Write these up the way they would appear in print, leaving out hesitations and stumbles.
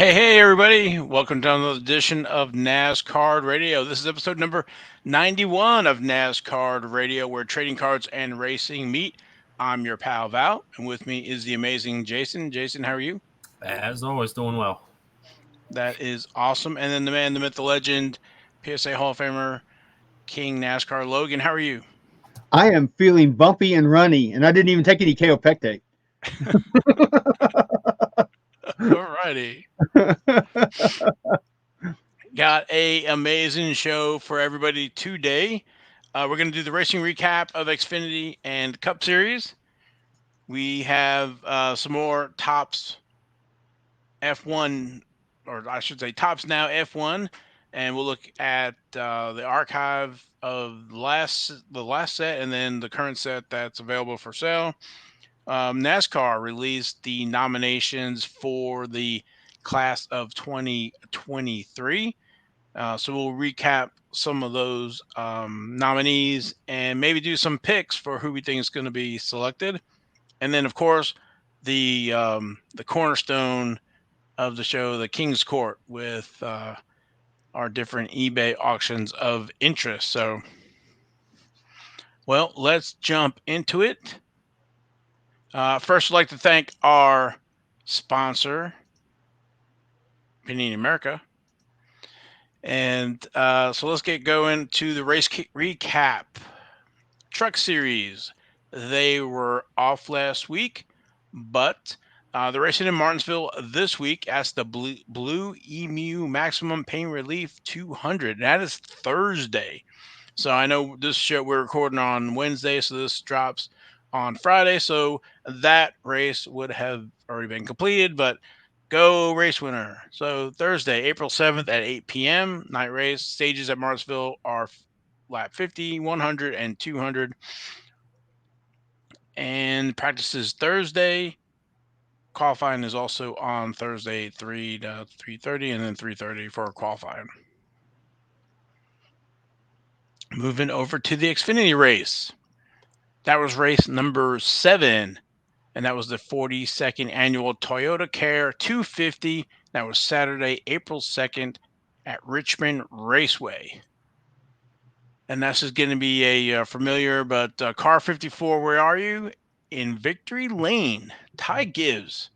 Hey, everybody. Welcome to another edition of NasCard Radio. This is episode number 91 of NasCard Radio, where trading cards and racing meet. I'm your pal, Val, and with me is the amazing Jason. Jason, how are you? As always, doing well. That is awesome. And then the man, the myth, the legend, PSA Hall of Famer, King NASCAR, Logan, how are you? I am feeling bumpy and runny, and I didn't even take any kaopectate. Alrighty. Got a amazing show for everybody today. We're going to do the racing recap of Xfinity and Cup Series. We have some more Tops F1, or I should say Tops Now F1, and we'll look at the archive of the last set and then the current set that's available for sale. NASCAR released the nominations for the class of 2023. So we'll recap some of those nominees and maybe do some picks for who we think is going to be selected. And then, of course, the cornerstone of the show, the King's Court, with our different eBay auctions of interest. So, well, let's jump into it. First, I'd like to thank our sponsor, Panini America. And so let's get going to the race recap. Truck Series, they were off last week, but they're racing in Martinsville this week as the Blue Emu Maximum Pain Relief 200. That is Thursday. So I know this show we're recording on Wednesday, so this drops on Friday. So that race would have already been completed, but go race winner. So Thursday, April 7th at 8 p.m. night race. Stages at Martinsville are lap 50, 100, and 200. And practices Thursday. Qualifying is also on Thursday, 3 to 3:30, and then 3:30 for qualifying. Moving over to the Xfinity race. That was race number 7. And that was the 42nd annual Toyota Care 250. That was Saturday, April 2nd at Richmond Raceway. And this is going to be a familiar, but car 54, where are you? In Victory Lane, Ty Gibbs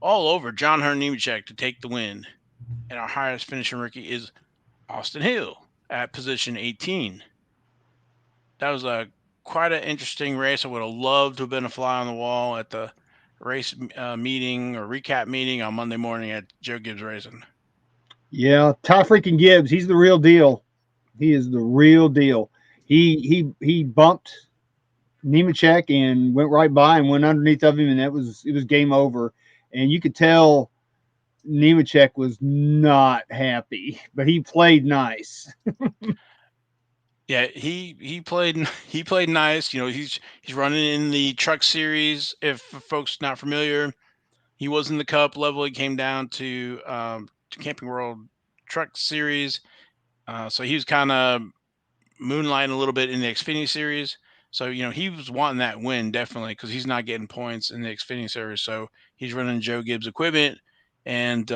all over John Hunter Nemechek to take the win. And our highest finishing rookie is Austin Hill at position 18. That was quite an interesting race. I would have loved to have been a fly on the wall at the race meeting or recap meeting on Monday morning at Joe Gibbs Racing. Yeah, Ty freaking Gibbs. He's the real deal. He is the real deal. He bumped Nemechek and went right by and went underneath of him, and it was game over. And you could tell Nemechek was not happy, but he played nice. Yeah, he played nice. You know, he's running in the Truck Series. If folks not familiar, he was in the Cup level. He came down to Camping World Truck Series. So he was kind of moonlighting a little bit in the Xfinity Series. So, you know, he was wanting that win definitely because he's not getting points in the Xfinity Series. So he's running Joe Gibbs equipment. And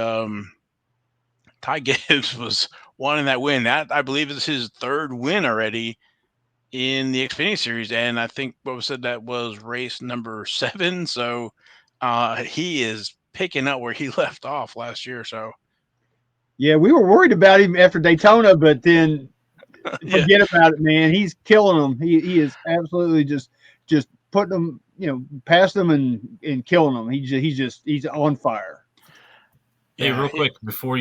Ty Gibbs was wanting that win. That, I believe, is his third win already in the Xfinity Series. And I think what was said that was race number 7. So he is picking up where he left off last year. So, yeah, we were worried about him after Daytona, but then yeah. forget about it, man. He's killing them. He is absolutely just putting them, past them and killing them. He's on fire. Hey, real quick before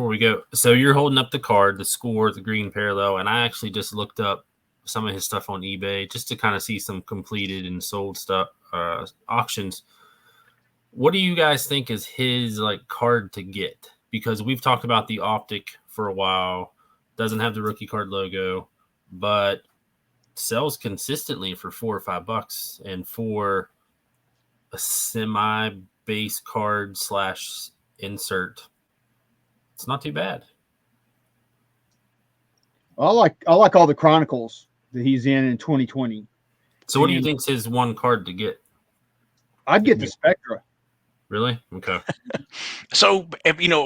we go, so you're holding up the card, the score, the green parallel, and I actually just looked up some of his stuff on eBay just to kind of see some completed and sold stuff auctions. What do you guys think is his card to get? Because we've talked about the optic for a while, doesn't have the rookie card logo, but sells consistently for $4 or $5, and for a semi base card / insert, it's not too bad. I like all the Chronicles that he's in 2020. So what do you think's his one card to get? I'd get the Spectra. Really? Okay. So,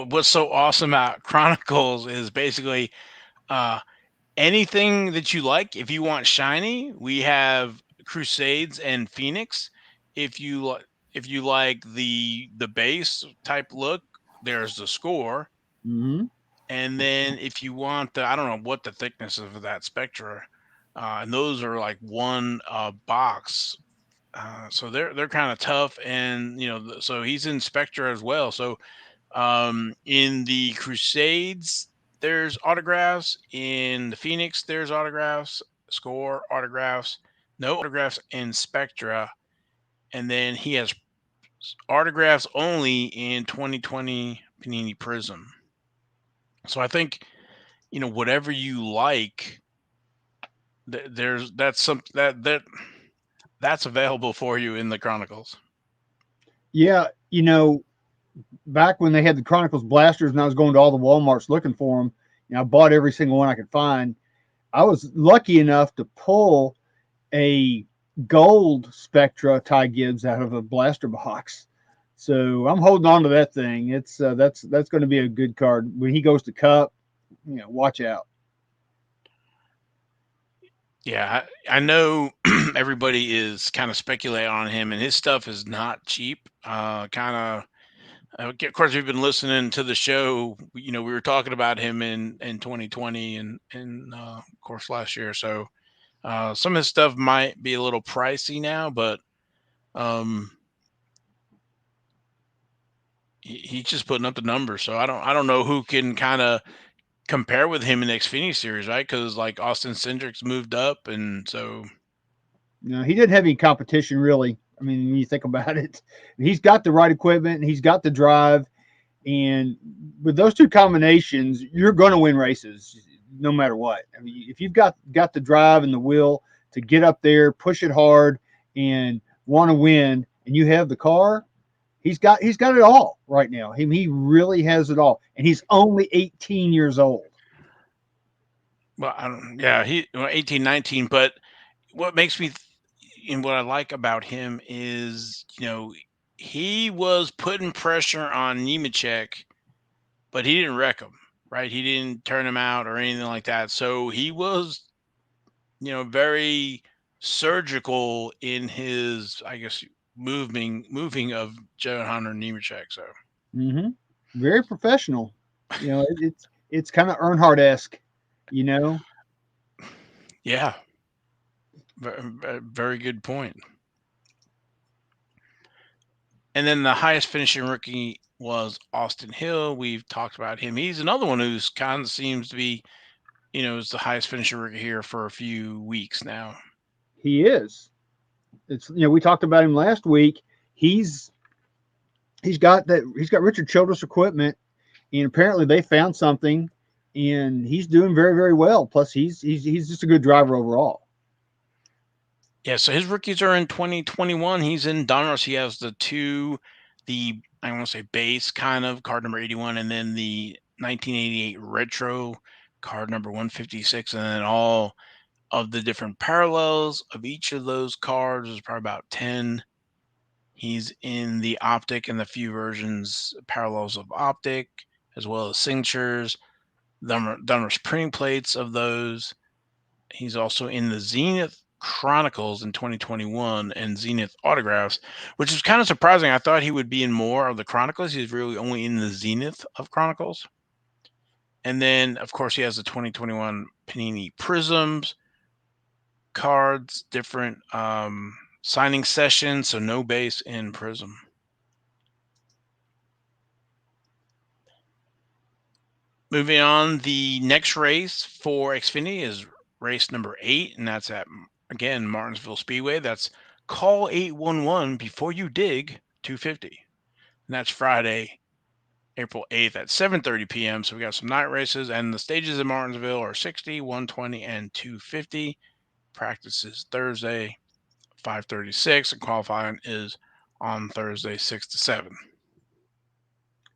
what's so awesome about Chronicles is basically anything that you like. If you want shiny, we have Crusades and Phoenix. If you like the base type look, there's the Score. Mm-hmm. And then if you want I don't know what the thickness of that Spectra, and those are like one box. So they're kind of tough, and so he's in Spectra as well. So in the Crusades, there's autographs. In the Phoenix, there's autographs. Score autographs. No autographs in Spectra, and then he has autographs only in 2020 Panini Prism. So I think whatever you like, that's something that's available for you in the Chronicles. Yeah, back when they had the Chronicles blasters and I was going to all the Walmarts looking for them, I bought every single one I could find. I was lucky enough to pull a gold Spectra Ty Gibbs out of a blaster box. So I'm holding on to that thing. It's that's going to be a good card when he goes to Cup. Watch out. Yeah, I know everybody is kind of speculating on him, and his stuff is not cheap. Of course, we've been listening to the show. We were talking about him in 2020 and of course last year. So some of his stuff might be a little pricey now, but he's just putting up the numbers. So I don't know who can kind of compare with him in the Xfinity series, right? Because like Austin Cindric's moved up, and so he didn't have any competition really. I mean, when you think about it, he's got the right equipment and he's got the drive, and with those two combinations, you're going to win races no matter what. I mean, if you've got the drive and the will to get up there, push it hard, and want to win, and you have the car, he's got it all right now. He really has it all, and he's only 18 years old. Well, I don't. Yeah, 18, 19. But what makes me, and what I like about him is, he was putting pressure on Nemechek, but he didn't wreck him, right? He didn't turn him out or anything like that. So he was, very surgical in his, I guess, moving of Joe Hunter Nemechek. So very professional. It's kind of Earnhardt-esque. Yeah, very good point. And then the highest finishing rookie was Austin Hill. We've talked about him. He's another one who's kind of seems to be, is the highest finishing rookie here for a few weeks now. He is. It's we talked about him last week. He's got Richard Childress equipment, and apparently they found something, and he's doing very, very well. Plus, he's just a good driver overall. Yeah, so his rookies are in 2021. He's in Donruss. He has I want to say base kind of card number 81, and then the 1988 retro card number 156, and then all of the different parallels of each of those cards is probably about 10. He's in the Optic and the few versions parallels of Optic, as well as signatures, Donruss printing plates of those. He's also in the Zenith Chronicles in 2021 and Zenith autographs, which is kind of surprising. I thought he would be in more of the Chronicles. He's really only in the Zenith of Chronicles. And then, of course, he has the 2021 Panini Prisms cards, different signing sessions, so no base in Prism. Moving on, the next race for Xfinity is race number 8, and that's at, again, Martinsville Speedway. That's Call 811 Before You Dig 250. And that's Friday, April 8th at 7:30 p.m. So we got some night races, and the stages in Martinsville are 60, 120, and 250. Practice is Thursday, 5:36, and qualifying is on Thursday, 6 to 7.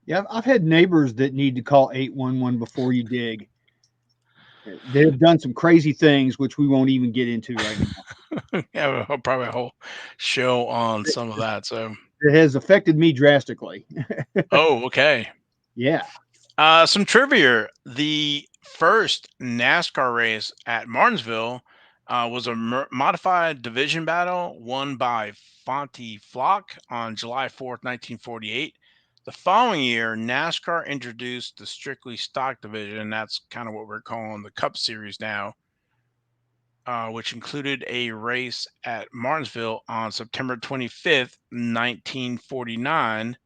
Yeah, I've had neighbors that need to call 811 before you dig. They've done some crazy things, which we won't even get into right now. Yeah, probably a whole show on some of that. So It has affected me drastically. Oh, okay. Yeah. Some trivia. The first NASCAR race at Martinsville was a modified division battle won by Fonty Flock on July 4th, 1948. The following year, NASCAR introduced the strictly stock division. That's kind of what we're calling the Cup Series now, which included a race at Martinsville on September 25th, 1949.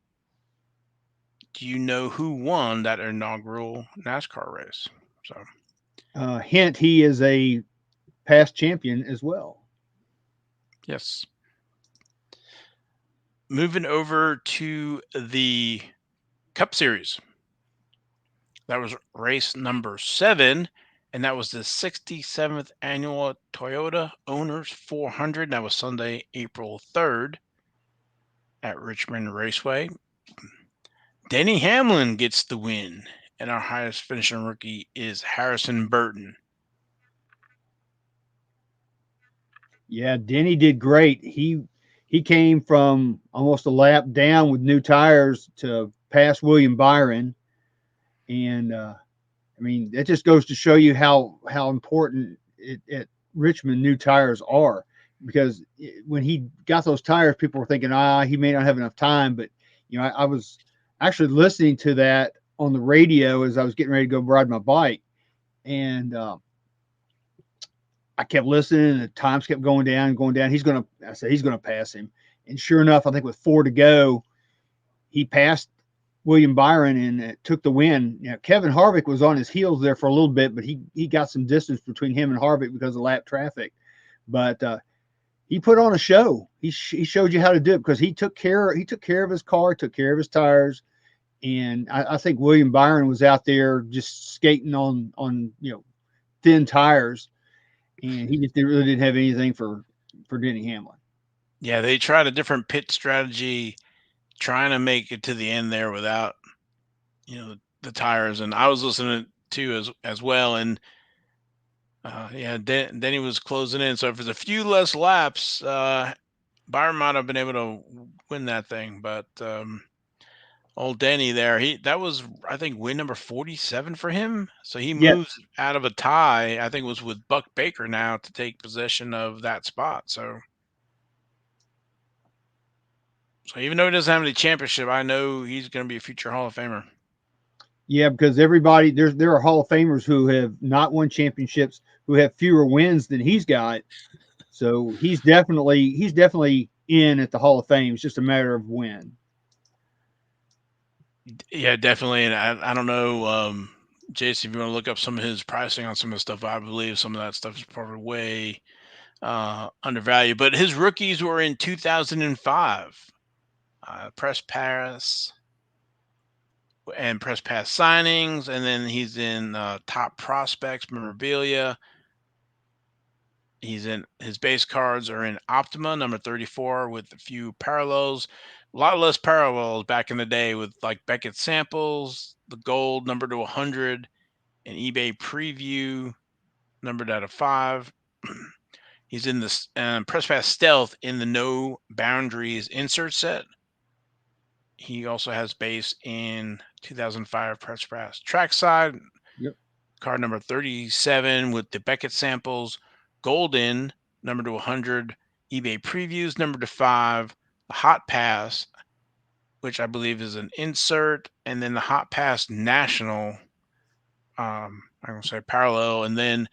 Do you know who won that inaugural NASCAR race? So, Hint, he is a past champion as well. yes. Moving over to the Cup Series. That was race number 7, and that was the 67th annual Toyota Owners 400. That was Sunday, April 3rd at Richmond Raceway. Denny Hamlin gets the win, and our highest finishing rookie is Harrison Burton. Yeah, Denny did great. He came from almost a lap down with new tires to pass William Byron, and I mean that just goes to show you how important at Richmond new tires are. Because when he got those tires, people were thinking, he may not have enough time. But I was actually listening to that on the radio as I was getting ready to go ride my bike, and I kept listening, and the times kept going down, I said he's gonna pass him, and sure enough, I think with 4 to go, he passed William Byron and took the win. Kevin Harvick was on his heels there for a little bit, but he got some distance between him and Harvick because of lap traffic. But he put on a show. He showed you how to do it because he took care of his car, took care of his tires, and I think William Byron was out there just skating on thin tires. And he just really didn't have anything for Denny Hamlin. Yeah, they tried a different pit strategy, trying to make it to the end there without, the tires. And I was listening to as well. And Denny was closing in. So if there's a few less laps, Byron might have been able to win that thing. But old Denny there, that was, I think, win number 47 for him. So he moves out of a tie. I think it was with Buck Baker now to take possession of that spot. So even though he doesn't have any championship, I know he's going to be a future Hall of Famer. Yeah, because everybody there are Hall of Famers who have not won championships, who have fewer wins than he's got. So he's definitely in at the Hall of Fame. It's just a matter of when. Yeah, definitely. And I don't know, Jason, if you want to look up some of his pricing on some of the stuff, I believe some of that stuff is probably way undervalued. But his rookies were in 2005. Press pass and press pass signings, and then he's in top prospects memorabilia. He's in his base cards are in Optima number 34 with a few parallels. A lot less parallels back in the day with like Beckett samples, the gold number to 100, and eBay preview numbered out of 5. He's in this press pass stealth in the no boundaries insert set. He also has base in 2005 press pass trackside. Yep. Card number 37 with the Beckett samples, golden number to 100, eBay previews number to 5, the hot pass, which I believe is an insert, and then the hot pass national, I'm going to say parallel, and then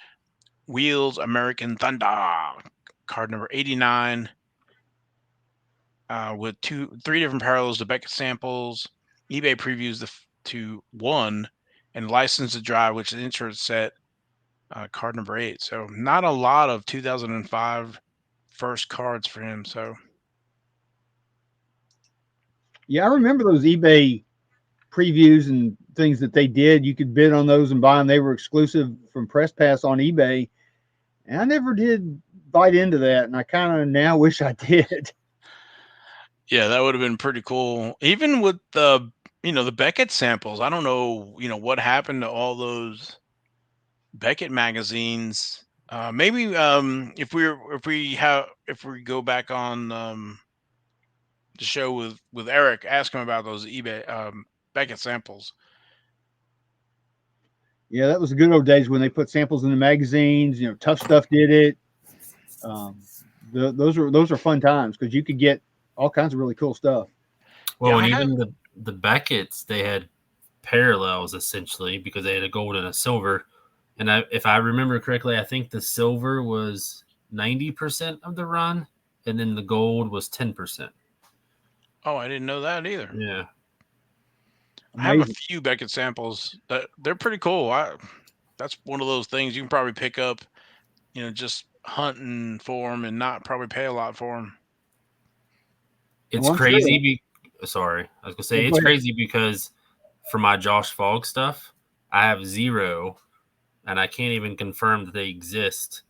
wheels American Thunder, card number 89, with 3 different parallels, the Beckett samples, eBay previews to 1, and license to drive, which is insert set, card number 8. So not a lot of 2005 first cards for him. So yeah, I remember those eBay previews and things that they did. You could bid on those and buy them. They were exclusive from Press Pass on eBay, and I never did bite into that. And I kind of now wish I did. Yeah, that would have been pretty cool. Even with the the Beckett samples, I don't know what happened to all those Beckett magazines. Maybe if we go back on the show with Eric, ask him about those eBay Beckett samples. Yeah, that was the good old days when they put samples in the magazines. Tough Stuff did it. Those are fun times because you could get all kinds of really cool stuff. Well, and even the Beckett's, they had parallels essentially because they had a gold and a silver. And if I remember correctly, I think the silver was 90% of the run, and then the gold was 10%. Oh, I didn't know that either. Yeah. I have a few Beckett samples that they're pretty cool. That's one of those things you can probably pick up, just hunting for them and not probably pay a lot for them. It's crazy. Sorry, I was gonna say it's crazy because for my Josh Fogg stuff, I have 0, and I can't even confirm that they exist.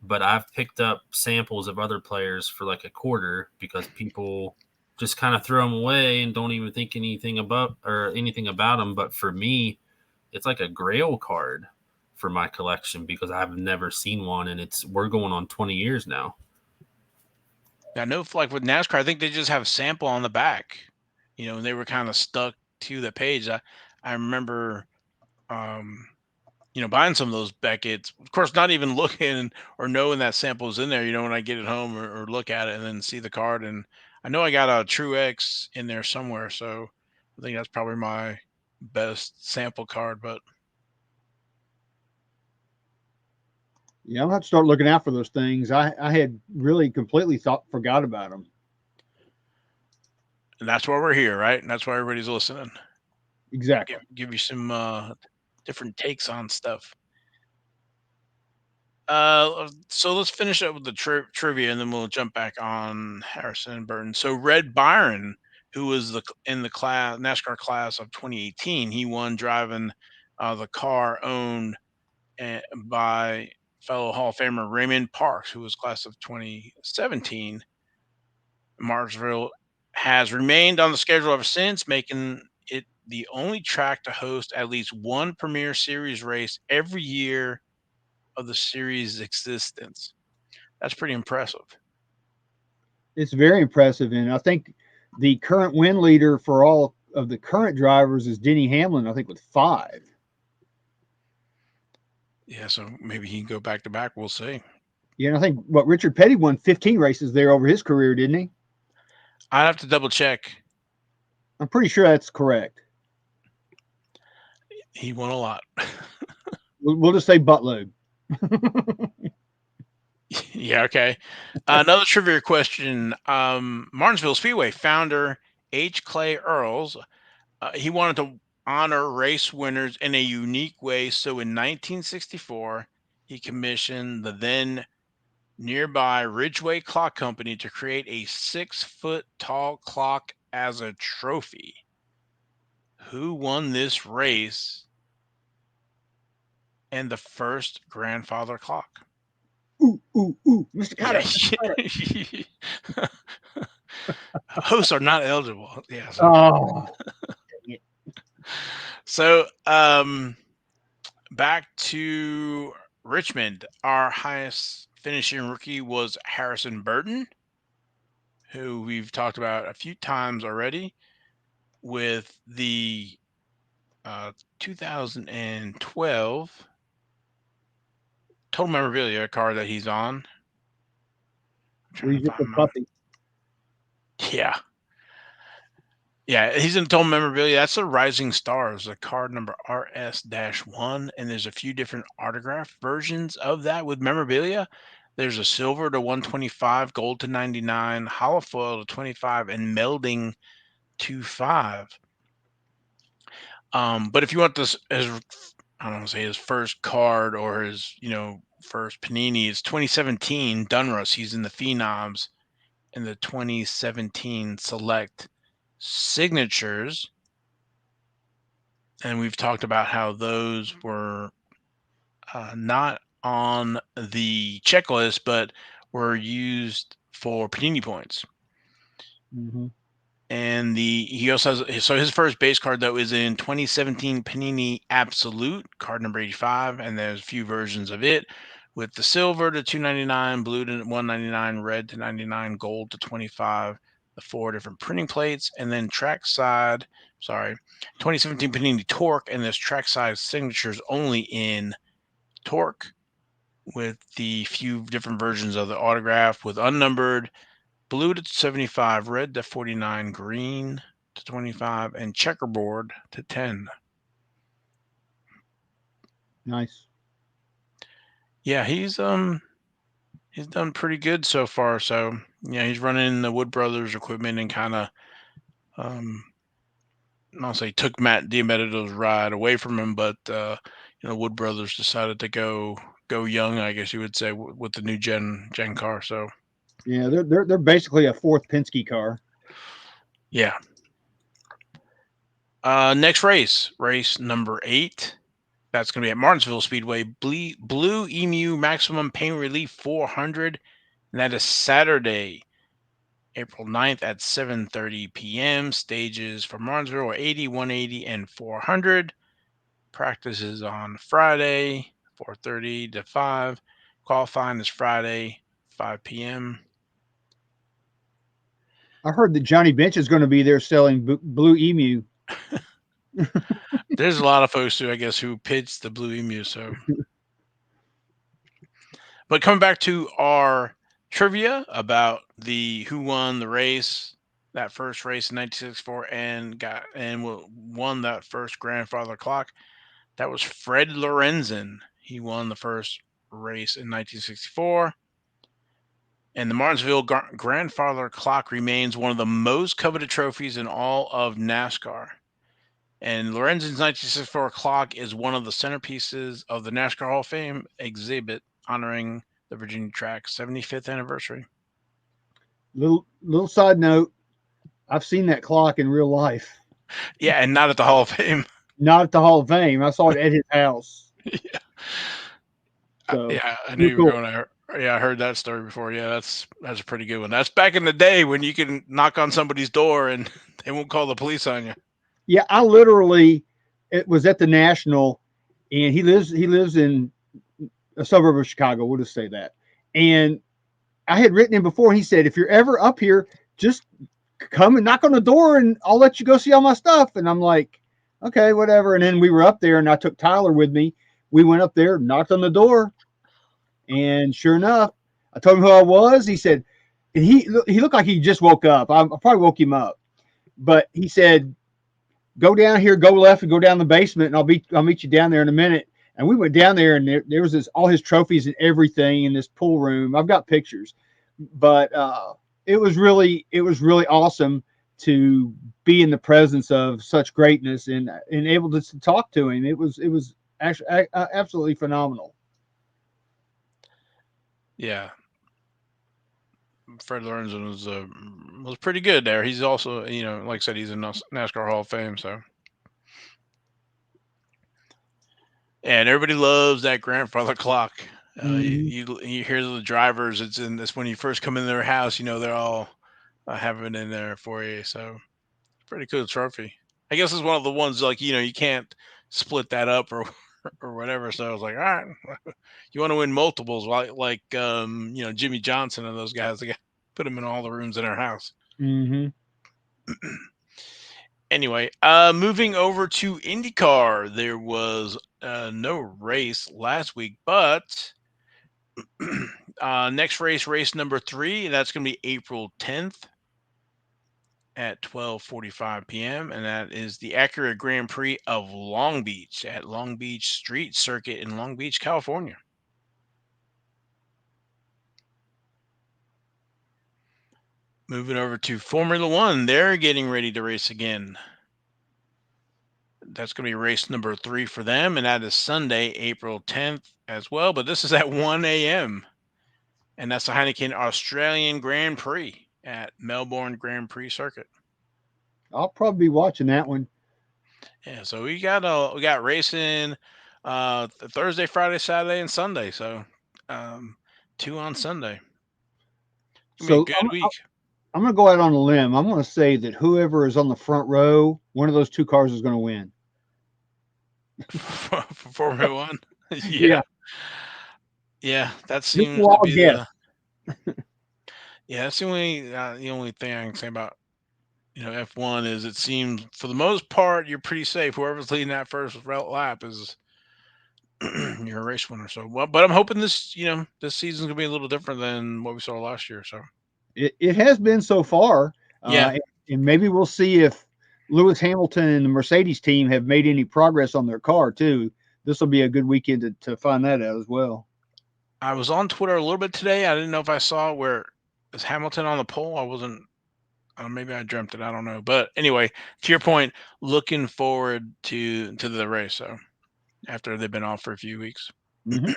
But I've picked up samples of other players for like $0.25 because people just kind of throw them away and don't even think anything about them. But for me, it's like a grail card for my collection because I've never seen one, and we're going on 20 years now. I know, like with NASCAR, I think they just have a sample on the back, and they were kind of stuck to the page. I remember, buying some of those Beckett's, of course, not even looking or knowing that sample is in there, when I get it home or look at it and then see the card. And I know I got a True X in there somewhere. So I think that's probably my best sample card, but. Yeah, I'll have to start looking out for those things. I had really completely forgot about them. And that's why we're here, right? And that's why everybody's listening. Exactly. Give you some different takes on stuff. So let's finish up with the trivia, and then we'll jump back on Harrison Burton. So Red Byron, who was in the NASCAR class of 2018, he won driving the car owned by fellow Hall of Famer Raymond Parks, who was class of 2017. Martinsville has remained on the schedule ever since, making it the only track to host at least one Premier Series race every year of the series' existence. That's pretty impressive. It's very impressive, and I think the current win leader for all of the current drivers is Denny Hamlin, I think, with 5. Yeah, so maybe he can go back to back. We'll see. Yeah, and I think Richard Petty won 15 races there over his career, didn't he? I'd have to double check. I'm pretty sure that's correct. He won a lot. We'll just say buttload. Yeah, okay. Another trivia question. Martinsville Speedway founder H. Clay Earls, he wanted to honor race winners in a unique way. So in 1964, he commissioned the then nearby Ridgeway Clock Company to create a 6-foot tall clock as a trophy. Who won this race and the first grandfather clock? Ooh, Mr. Cotter. Yeah. Hosts are not eligible. Yeah. So, back to Richmond. Our highest finishing rookie was Harrison Burton, who we've talked about a few times already with the 2012 total memorabilia card that he's on. Yeah. Yeah, he's in total memorabilia. That's a Rising Stars, the card number RS-1, and there's a few different autograph versions of that with memorabilia. There's a silver to 125, gold to 99, holofoil to 25, and melding to 5. But if you want this as, I don't want to say his first card or his, first Panini, it's 2017 Dunruss. He's in the Phenoms in the 2017 Select Signatures. And we've talked about how those were not on the checklist, but were used for Panini points. Mm-hmm. And he also has, so his first base card though is in 2017 Panini Absolute, card number 85, and there's a few versions of it with the silver to 299, blue to 199, red to 99, gold to 25, the 4 different printing plates, and then 2017 Panini Torque, and there's trackside signatures only in Torque, with the few different versions of the autograph with unnumbered, blue to 75, red to 49, green to 25, and checkerboard to 10. Nice. Yeah, he's done pretty good so far. So yeah, he's running the Wood Brothers equipment and kind of I'll say took Matt DiMettito's ride away from him, but Wood Brothers decided to go young, I guess you would say, with the new gen car. So yeah, they're basically a fourth Penske car. Yeah. Next race number 8. That's going to be at Martinsville Speedway. Blue Emu Maximum Pain Relief 400. And that is Saturday, April 9th at 7:30 p.m. Stages for Martinsville are 80, 180, and 400. Practice is on Friday, 4:30 to 5. Qualifying is Friday, 5 p.m. I heard that Johnny Bench is going to be there selling Blue Emu. There's a lot of folks who pitched the Blue Emu. So, but coming back to our trivia about who won the race, that first race in 1964, and won that first grandfather clock. That was Fred Lorenzen. He won the first race in 1964. And the Martinsville grandfather clock remains one of the most coveted trophies in all of NASCAR. And Lorenzen's 1964 clock is one of the centerpieces of the NASCAR Hall of Fame exhibit honoring the Virginia track's 75th anniversary. Little side note, I've seen that clock in real life. Yeah, and not at the Hall of Fame. Not at the Hall of Fame. I saw it at his house. Yeah. So, I knew you were going to. Yeah, I heard that story before. Yeah, that's a pretty good one. That's back in the day when you can knock on somebody's door and they won't call the police on you. Yeah, it was at the National, and he lives in a suburb of Chicago. We'll just say that. And I had written him before, and he said, if you're ever up here, just come and knock on the door, and I'll let you go see all my stuff. And I'm like, okay, whatever. And then we were up there, and I took Tyler with me. We went up there, knocked on the door, and sure enough, I told him who I was. He said, and he looked like he just woke up. I probably woke him up, but he said, go down here, go left, and go down the basement, and I'll meet you down there in a minute. And we went down there, and there was all his trophies and everything in this pool room. I've got pictures, but it was really awesome to be in the presence of such greatness and able to talk to him. It was actually absolutely phenomenal. Yeah, Fred Lorenzen was pretty good there. He's also, like I said, he's in NASCAR Hall of Fame. So, and everybody loves that grandfather clock. You hear the drivers. It's when you first come in their house. They're all having it in there for you. So, pretty cool trophy. I guess it's one of the ones you can't split that up or whatever. So I was like, all right, you want to win multiples, like Jimmy Johnson and those guys. They put them in all the rooms in their house. Mm-hmm. Anyway, moving over to IndyCar, there was no race last week, but next race number 3, and that's going to be April 10th at 12:45 p.m. and that is the Acura Grand Prix of Long Beach at Long Beach Street Circuit in Long Beach, California. Moving over to Formula One, they're getting ready to race again. That's going to be race number 3 for them, and that is Sunday, April 10th as well, but this is at 1 a.m. and that's the Heineken Australian Grand Prix at Melbourne Grand Prix Circuit. I'll probably be watching that one. Yeah, so we got racing Thursday, Friday, Saturday, and Sunday. So 2 on Sunday. It's gonna be a good week. I'm going to go out on a limb. I'm going to say that whoever is on the front row, one of those 2 cars is going to win. For Formula One? Yeah. Yeah, that seems to be Yeah, that's the only thing I can say about F1 is it seems for the most part you're pretty safe. Whoever's leading that first lap is you're a race winner. So, well, but I'm hoping this season's gonna be a little different than what we saw last year. So, It has been so far, yeah, and maybe we'll see if Lewis Hamilton and the Mercedes team have made any progress on their car too. This will be a good weekend to find that out as well. I was on Twitter a little bit today. I didn't know if I saw where is Hamilton on the pole. I wasn't. Maybe I dreamt it. I don't know. But anyway, to your point, looking forward to the race. So after they've been off for a few weeks. Mm-hmm.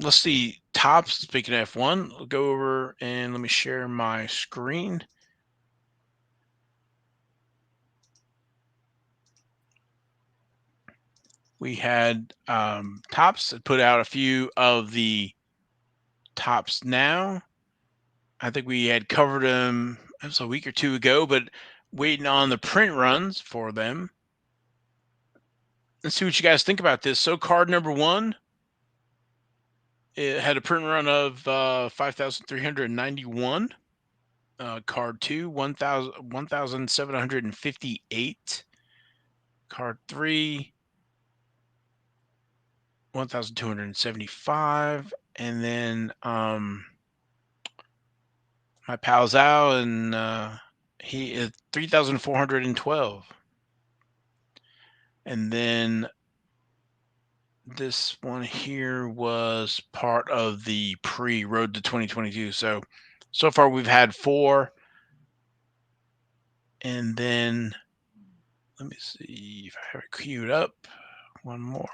Let's see. Tops. Speaking of F1, I'll go over and let me share my screen. We had Tops that put out a few of the Tops now. I think we had covered them. It was a week or two ago, but waiting on the print runs for them. Let's see what you guys think about this. So card number 1, it had a print run of 5,391. Card 2, 1,758. Card 3, 1,275. And then my pal Zhao, and he is 3,412. And then this one here was part of the Prix Road to 2022. So far we've had 4. And then let me see if I have it queued up. One more.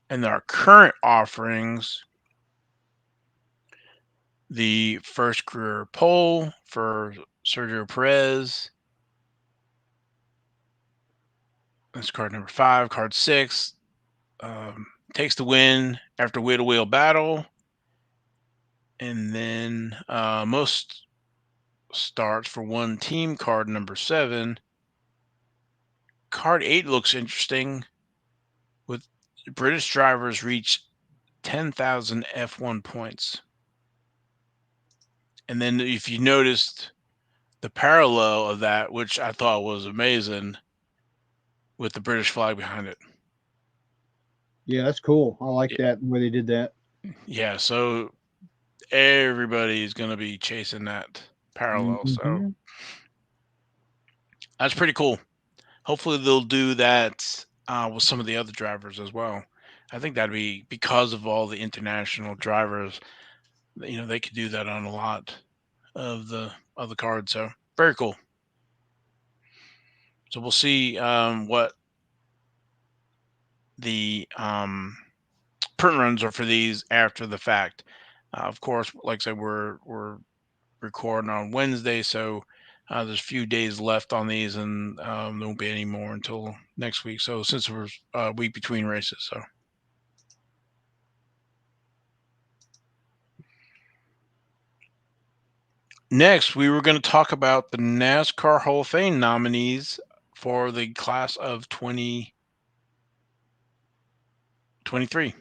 And our current offerings, the first career pole for Sergio Perez. That's card number 5. Card 6 takes the win after wheel-to-wheel battle. And then most starts for one team, card number 7. Card 8 looks interesting. With British drivers reach 10,000 F1 points. And then if you noticed the parallel of that, which I thought was amazing, with the British flag behind it. Yeah, that's cool. I like that the way they did that. Yeah, so everybody's going to be chasing that parallel. Mm-hmm. So that's pretty cool. Hopefully they'll do that with some of the other drivers as well. I think that'd be because of all the international drivers. They could do that on a lot of the cards. So very cool. So we'll see what the print runs are for these after the fact. Of course, like I said, we're recording on Wednesday, so there's a few days left on these, and there won't be any more until next week. So since we're a week between races, so. Next, we were going to talk about the NASCAR Hall of Fame nominees for the class of 2023.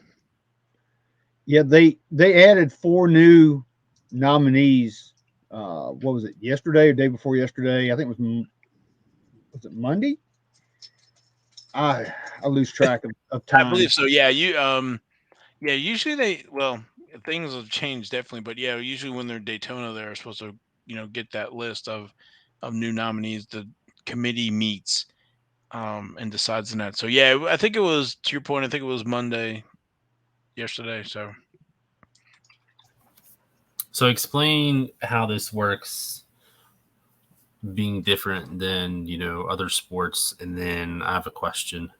Yeah, they added 4 new nominees. What was it? Yesterday or day before yesterday? I think it was it Monday? I lose track of time. I believe so. Yeah, usually things have changed definitely, but yeah, usually when they're Daytona, they're supposed to get that list of new nominees. The committee meets and decides on that. So yeah, I think it was, to your point, I think it was Monday yesterday. So explain how this works, being different than other sports, and then I have a question.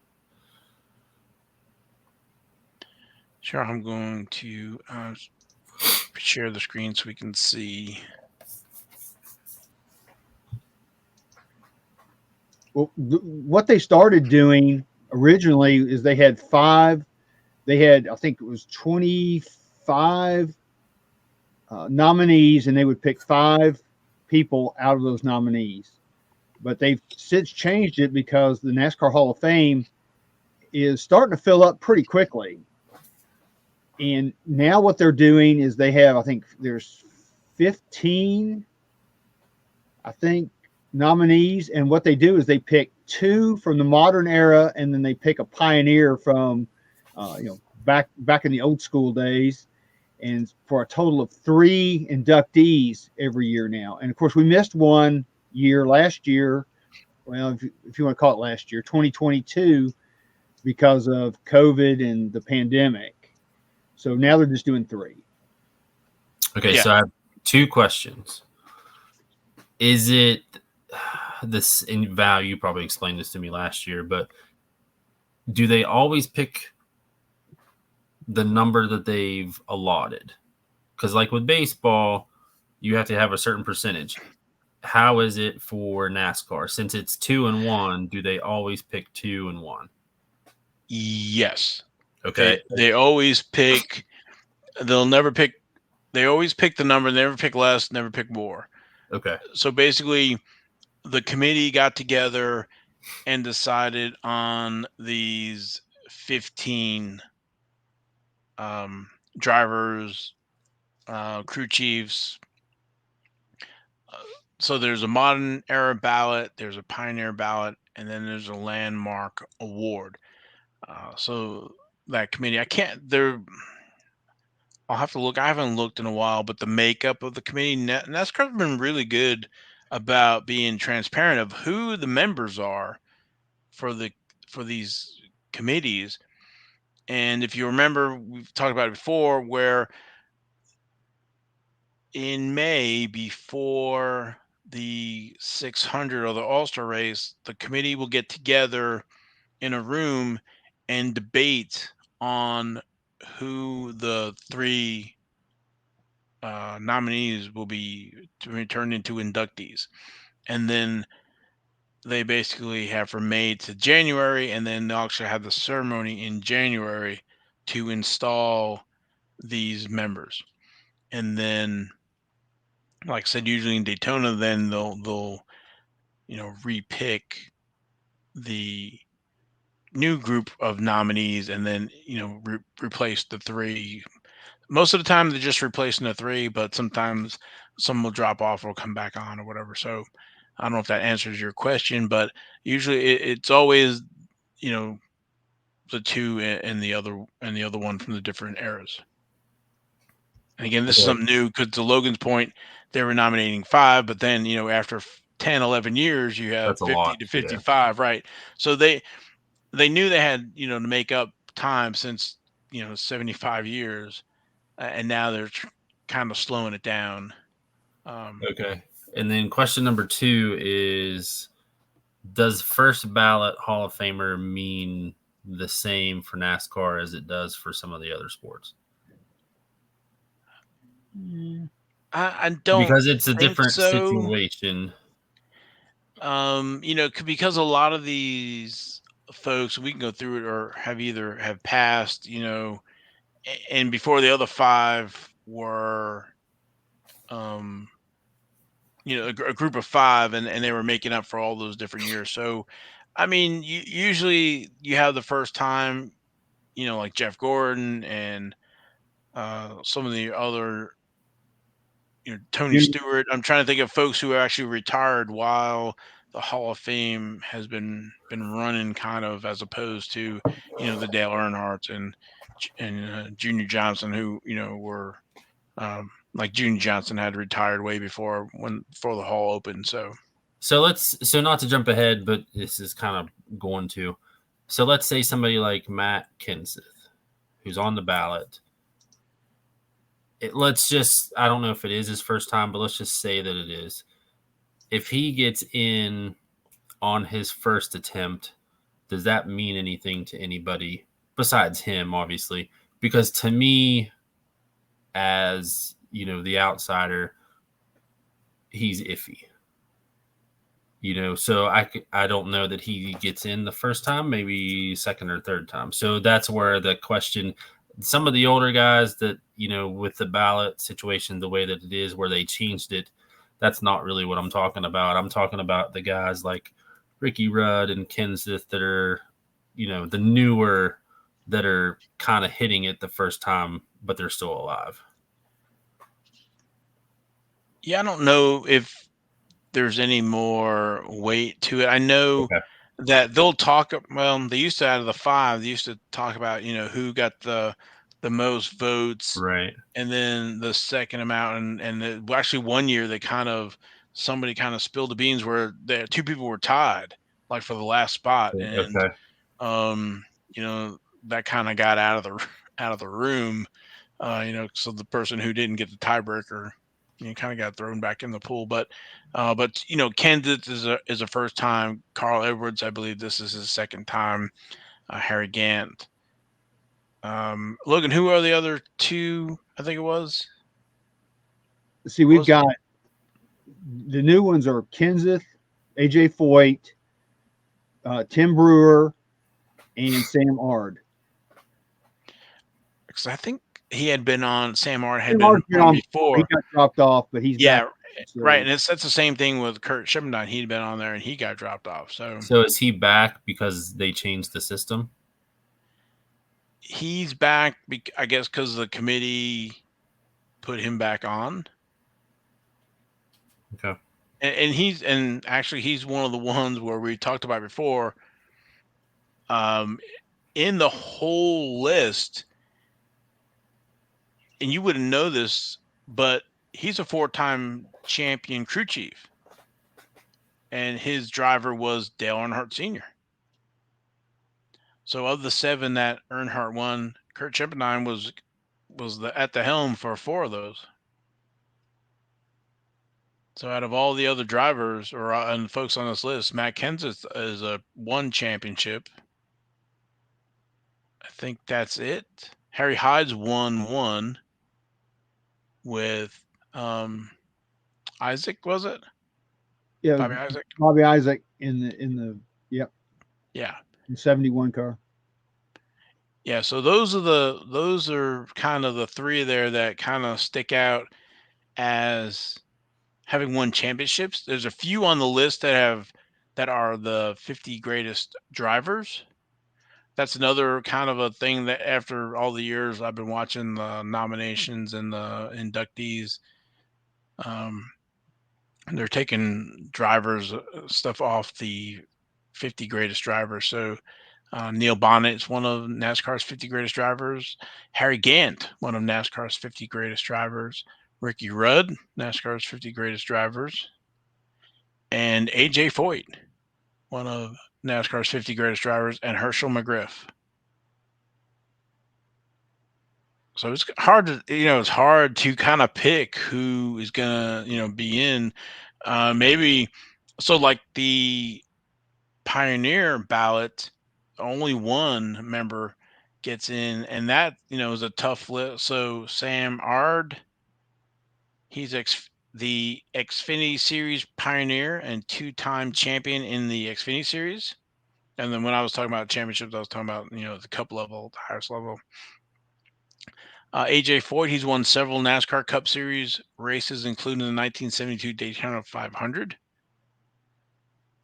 Sure, I'm going to share the screen so we can see. Well, what they started doing originally is they had, I think it was 25 nominees, and they would pick 5 people out of those nominees. But they've since changed it because the NASCAR Hall of Fame is starting to fill up pretty quickly. And now what they're doing is they have, I think there's 15, I think, nominees. And what they do is they pick 2 from the modern era, and then they pick a pioneer from, back in the old school days, and for a total of 3 inductees every year now. And of course, we missed one year last year. Well, if you want to call it last year, 2022, because of COVID and the pandemic. So now they're just doing 3. Okay, so I have 2 questions. Is it this in value? You probably explained this to me last year, but do they always pick the number that they've allotted? Because like with baseball, you have to have a certain percentage. How is it for NASCAR? Since it's 2 and 1, do they always pick 2 and 1? Yes. Okay. They always pick. They'll never pick. They always pick the number. Never pick less. Never pick more. Okay. So basically, the committee got together and decided on these 15 drivers, crew chiefs. So there's a modern era ballot, there's a pioneer ballot, and then there's a landmark award. So that committee, I'll have to look. I haven't looked in a while, but the makeup of the committee, NASCAR's been really good about being transparent of who the members are for these committees. And if you remember, we've talked about it before, where in May, before the 600 or the All-Star race, the committee will get together in a room and debate on who the 3 nominees will be turned into inductees. And then they basically have from May to January, and then they'll actually have the ceremony in January to install these members. And then, like I said, usually in Daytona, then they'll repick the new group of nominees, and then replace the 3. Most of the time they're just replacing the 3, but sometimes some will drop off or come back on or whatever. So I don't know if that answers your question, but usually it's always the 2 and the other one from the different eras. And again, this is something new, because to Logan's point, they were nominating 5, but then, after 10, 11 years, you have 50 to 55, right? So they knew they had, to make up time since, 75 years, and now they're kind of slowing it down. Okay. And then question number 2 is, does first ballot Hall of Famer mean the same for NASCAR as it does for some of the other sports? I don't, because it's a think different so. situation. Because a lot of these folks, we can go through it, or have passed, and before the other 5 were, a group of 5, and they were making up for all those different years. So, I mean, usually you have the first time, like Jeff Gordon and some of the other, Tony Stewart. I'm trying to think of folks who actually retired while the Hall of Fame has been running, kind of, as opposed to, the Dale Earnhardts and Junior Johnson, who, were, like Junior Johnson had retired way before the Hall opened. So not to jump ahead, but this is kind of going to. So let's say somebody like Matt Kenseth, who's on the ballot. I don't know if it is his first time, but let's just say that it is. If he gets in on his first attempt, does that mean anything to anybody besides him, obviously? Because to me, as the outsider, he's iffy. So I don't know that he gets in the first time, maybe second or third time. So that's where the question. Some of the older guys that, with the ballot situation, the way that it is, where they changed it, that's not really what I'm talking about. I'm talking about the guys like Ricky Rudd and Kenseth that are, the newer, that are kind of hitting it the first time but they're still alive. Yeah, I don't know if there's any more weight to it. I know that they'll talk. Well, they used to, out of the 5, they used to talk about, who got the most votes, Right. and then the second amount. And actually, one year somebody kind of spilled the beans where 2 people were tied, like for the last spot, and that kind of got out of the room. So the person who didn't get the tiebreaker, kind of got thrown back in the pool. But Kansas is a first time. Carl Edwards, I believe this is his second time. Harry Gant. Logan, who are the other 2? I think it was. See, we've got the new ones are Kenseth, AJ Foyt, Tim Brewer, and Sam Ard. Because I think he had been on. Sam Ard had been on before. He got dropped off, but he's back. Right, and that's the same thing with Kurt Shippenstein. He'd been on there and he got dropped off. So is he back because they changed the system? He's back, I guess, because the committee put him back on. Okay. And he's one of the ones where we talked about before. In the whole list, and you wouldn't know this, but he's a 4-time champion crew chief, and his driver was Dale Earnhardt Sr. So of the 7 that Earnhardt won, Kurt Shippenstein was at the helm for 4 of those. So out of all the other drivers and folks on this list, Matt Kenseth is a 1 championship. I think that's it. Harry Hyde's won 1 with Isaac, was it? Yeah, Bobby Isaac. Bobby Isaac in the yep. Yeah. In 71 car. Yeah, so those are kind of the 3 there that kind of stick out as having won championships. There's a few on the list that are the 50 greatest drivers. That's another kind of a thing that after all the years I've been watching the nominations and the inductees, they're taking drivers stuff off the 50 greatest drivers. So Neil Bonnet is one of NASCAR's 50 greatest drivers. Harry Gant, one of NASCAR's 50 greatest drivers. Ricky Rudd, NASCAR's 50 greatest drivers. And AJ Foyt, one of NASCAR's 50 greatest drivers, and Herschel McGriff. So it's hard to kind of pick who is gonna, be in. Maybe so like the Pioneer ballot, only 1 member gets in, and that is a tough list. So Sam Ard, he's the Xfinity Series pioneer and 2-time champion in the Xfinity Series. And then when I was talking about championships, I was talking about the Cup level, the highest level. AJ Foyt, he's won several NASCAR Cup Series races, including the 1972 Daytona 500.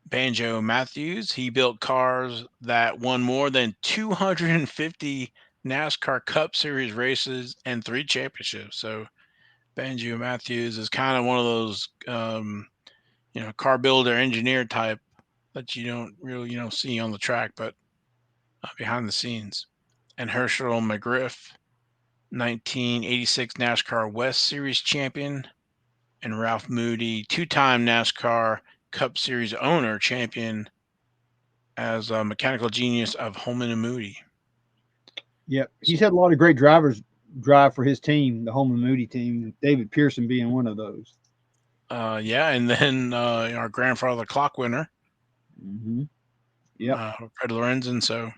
Banjo Matthews, he built cars that won more than 250 NASCAR Cup Series races and 3 championships. So Banjo Matthews is kind of one of those, car builder engineer type that you don't really, see on the track, but behind the scenes. And Herschel McGriff, 1986 NASCAR West Series champion, and Ralph Moody, 2-time NASCAR Cup Series owner, champion as a mechanical genius of Holman and Moody. Yep, he's had a lot of great drivers drive for his team, the Holman Moody team. David Pearson being one of those. And then our grandfather, the clock winner. Mm-hmm. Yeah, Fred Lorenzen. So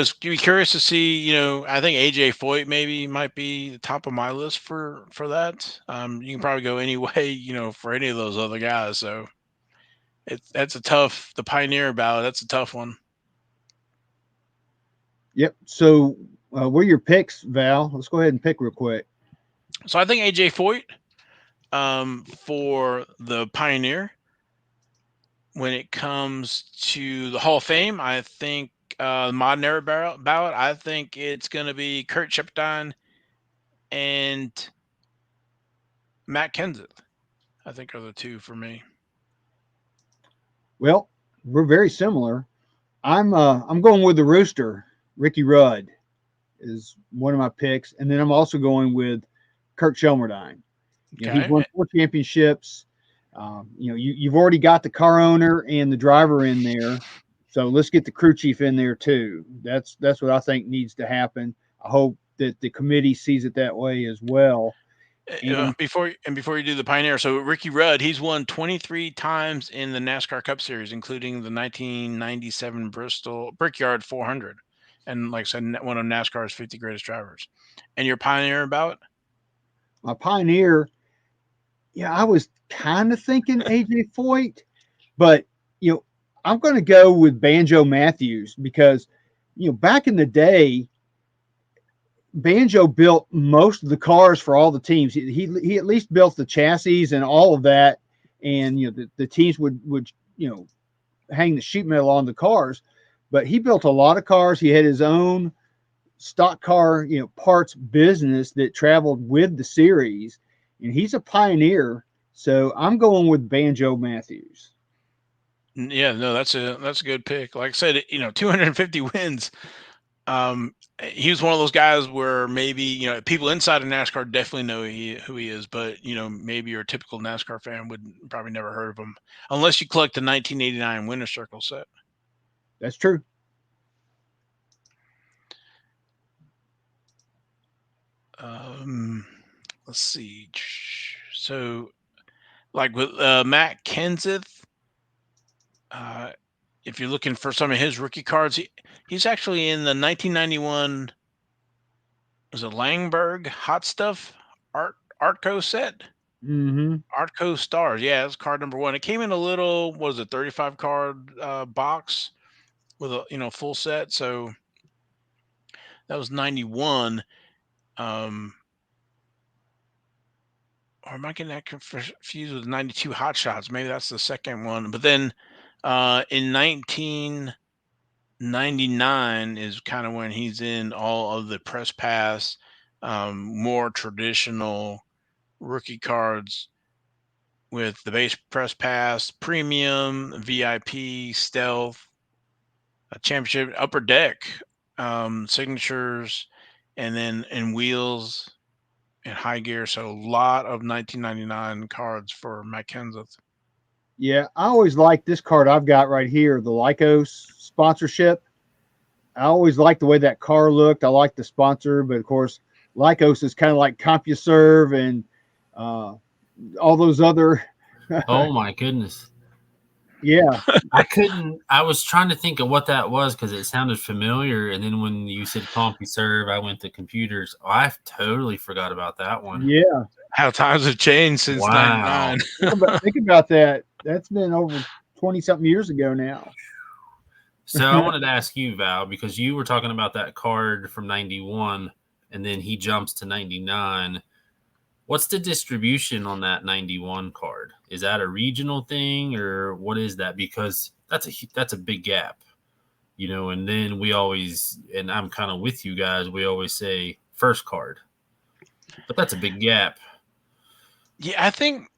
it's be curious to see. I think AJ Foyt might be the top of my list for that. You can probably go any way, for any of those other guys. So that's the Pioneer ballot. That's a tough one. Yep. So what are your picks, Val? Let's go ahead and pick real quick. So I think AJ Foyt for the Pioneer. When it comes to the Hall of Fame, I think modern era ballot, I think it's going to be Kurt Shepardine and Matt Kenseth. I think are the two for me. Well, we're very similar. I'm going with the Rooster. Ricky Rudd is one of my picks, and then I'm also going with Kurt Shelmerdine. You know, he's won 4 championships. You've already got the car owner and the driver in there, so let's get the crew chief in there too. That's what I think needs to happen. I hope that the committee sees it that way as well. And before you do the Pioneer, so Ricky Rudd, he's won 23 times in the NASCAR Cup Series, including the 1997 Bristol Brickyard 400, and like I said, one of NASCAR's 50 greatest drivers. And your Pioneer ballot? My Pioneer, yeah, I was kind of thinking AJ Foyt, but I'm going to go with Banjo Matthews because back in the day, Banjo built most of the cars for all the teams. He at least built the chassis and all of that, and the teams would hang the sheet metal on the cars. But he built a lot of cars. He had his own stock car parts business that traveled with the series, and he's a pioneer. So I'm going with Banjo Matthews. Yeah, no, that's a good pick. Like I said, 250 wins. He was one of those guys where maybe people inside of NASCAR definitely know who he is, but maybe your typical NASCAR fan would probably never heard of him unless you collect the 1989 Winner's Circle set. That's true. Let's see. So, like with Matt Kenseth, if you're looking for some of his rookie cards, he's actually in the 1991. Was it Langberg Hot Stuff Artco set? Mm-hmm. Artco Stars. Yeah, that's card number 1. It came in a little, what is it, 35 card box with a full set. So that was 91. Or am I getting that confused with 92 Hot Shots? Maybe that's the second one. But then in 1999 is kind of when he's in all of the press pass, more traditional rookie cards with the base press pass, premium, VIP, stealth, a championship, upper deck, signatures, and then in wheels and high gear. So a lot of 1999 cards for Matt Kenseth. Yeah, I always like this card I've got right here, the Lycos sponsorship. I always liked the way that car looked. I like the sponsor, but of course, Lycos is kind of like CompuServe and all those other. Oh my goodness! Yeah, I was trying to think of what that was because it sounded familiar, and then when you said CompuServe, I went to computers. Oh, I totally forgot about that one. Yeah, how times have changed since '99. Think about that. That's been over 20-something years ago now. So I wanted to ask you, Val, because you were talking about that card from 91, and then he jumps to 99. What's the distribution on that 91 card? Is that a regional thing, or what is that? Because that's a big gap, and then we always, and I'm kind of with you guys, we always say first card. But that's a big gap. Yeah, I think,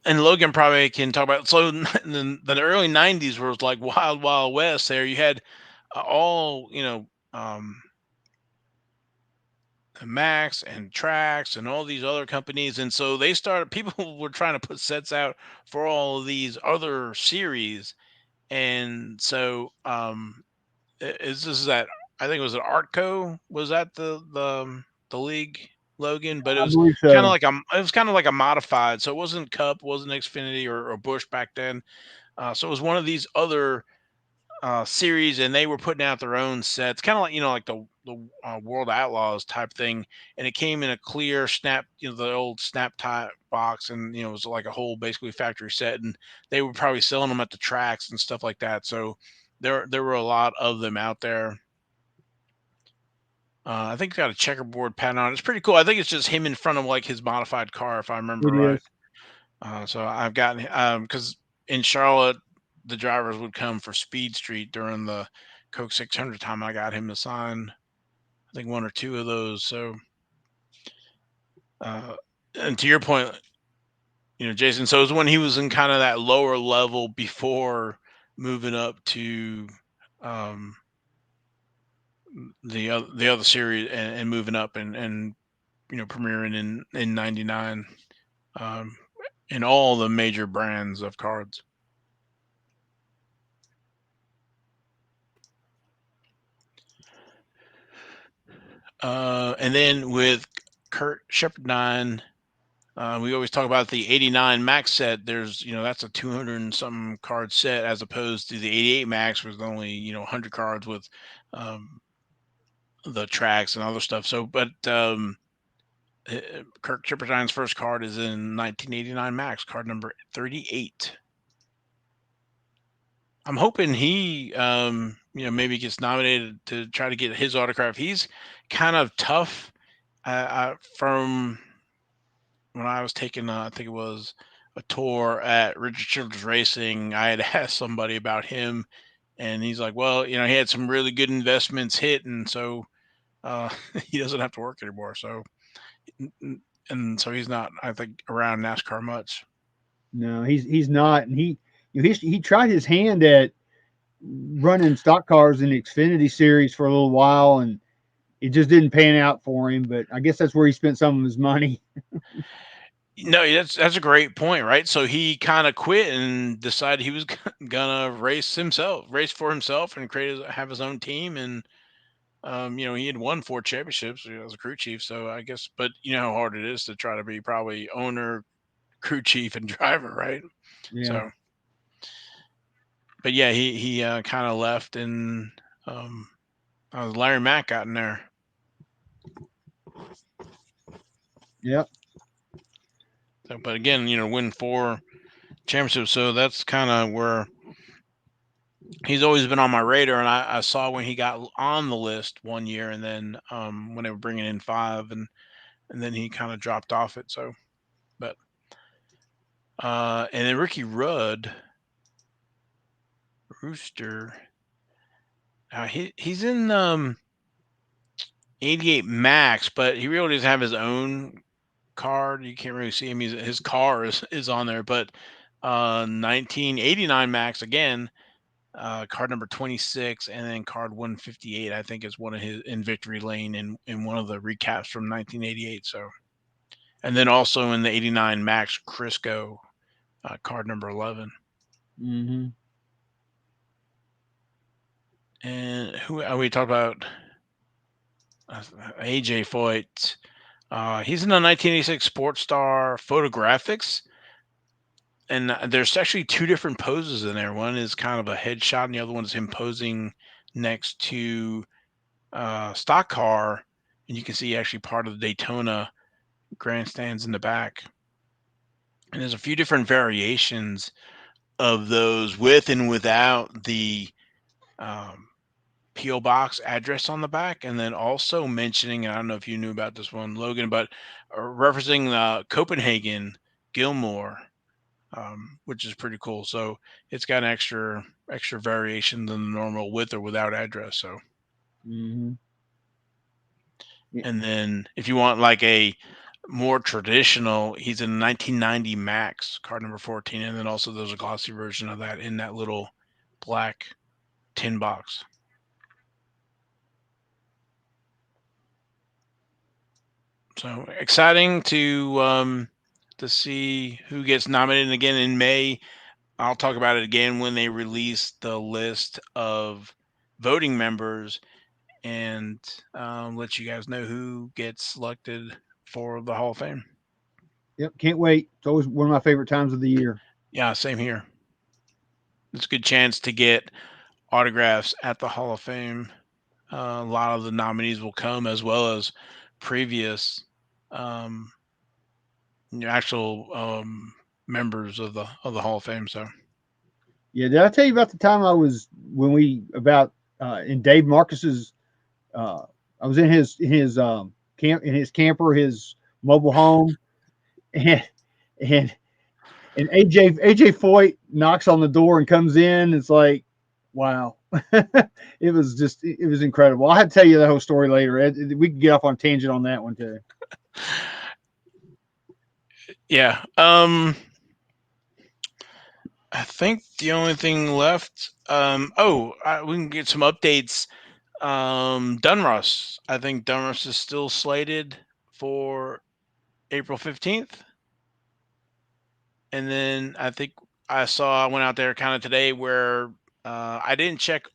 and Logan probably can talk about. So in the early '90s was like Wild Wild West. There, you had all Max and Trax and all these other companies, and so they started. People were trying to put sets out for all of these other series, and so is this that? I think it was an Artco. Was that the league? Logan, but it was kind of like a modified. So it wasn't Cup, wasn't Xfinity or Busch back then. So it was one of these other series, and they were putting out their own sets, kind of like like the World Outlaws type thing. And it came in a clear snap, the old snap type box, and it was like a whole basically factory set. And they were probably selling them at the tracks and stuff like that. So there were a lot of them out there. I think it's got a checkerboard pattern on it. It's pretty cool. I think it's just him in front of like his modified car, if I remember right. So I've gotten because in Charlotte, the drivers would come for Speed Street during the Coke 600 time I got him to sign, I think 1 or 2 of those. So, and to your point, Jason, so it was when he was in kind of that lower level before moving up to the other series and moving up and premiering in 99 in all the major brands of cards. And then with Kurt Shepard 9, we always talk about the 89 Max set. There's, that's a 200 and something card set as opposed to the 88 Max, with only, 100 cards with the tracks and other stuff. So, but Kirk Shepard 9's first card is in 1989 Max, card number 38. I'm hoping he, maybe gets nominated to try to get his autograph. He's kind of tough. From when I was taking, I think it was a tour at Richmond Racing, I had asked somebody about him, and he's like, well, he had some really good investments hit, and so he doesn't have to work anymore. So, and so he's not, I think, around NASCAR much. No, he's not, and he tried his hand at running stock cars in the Xfinity series for a little while, and it just didn't pan out for him. But I guess that's where he spent some of his money. No, that's a great point, right? So he kind of quit and decided he was gonna race for himself, and have his own team. And he had won 4 championships as a crew chief. So I guess, but you know how hard it is to try to be probably owner, crew chief, and driver, right? Yeah. So, but yeah, he kind of left, and Larry Mack got in there. Yep. So, but again, win 4 championships. So that's kind of where he's always been on my radar. And I saw when he got on the list one year, and then when they were bringing in 5, and then he kind of dropped off it. So, but and then Ricky Rudd, Rooster, he's in 88 Max, but he really doesn't have his own card. You can't really see him. His car is on there, but 1989 Max again, card number 26, and then card 158, I think, is one of his in Victory Lane in one of the recaps from 1988. So, and then also in the 89 Max Crisco, card number 11. Mm-hmm. And who we talked about? AJ Foyt. He's in the 1986 Sports Star Photographics. And there's actually 2 different poses in there. One is kind of a headshot, and the other one is him posing next to stock car. And you can see actually part of the Daytona grandstands in the back. And there's a few different variations of those with and without the P.O. Box address on the back. And then also mentioning, I don't know if you knew about this one, Logan, but referencing Copenhagen Gilmore, which is pretty cool. So it's got an extra variation than the normal with or without address. So, Mm-hmm. Yeah. And then if you want like a more traditional, he's in 1990 Max, card number 14, and then also there's a glossy version of that in that little black tin box. So exciting to see who gets nominated again in May. I'll talk about it again when they release the list of voting members, and let you guys know who gets selected for the Hall of Fame. Yep, can't wait. It's always one of my favorite times of the year. Yeah, same here. It's a good chance to get autographs at the Hall of Fame. A lot of the nominees will come, as well as previous actual members of the Hall of Fame. So, yeah, did I tell you about the time in Dave Marcus's? I was in his camper, his mobile home, and AJ Foyt knocks on the door and comes in. It's like, wow. It was incredible. I'll have to tell you the whole story later. We can get off on a tangent on that one too. Yeah. I think the only thing left. We can get some updates. Dunross. I think Dunross is still slated for April 15th. And then I think I went out there kind of today where I didn't check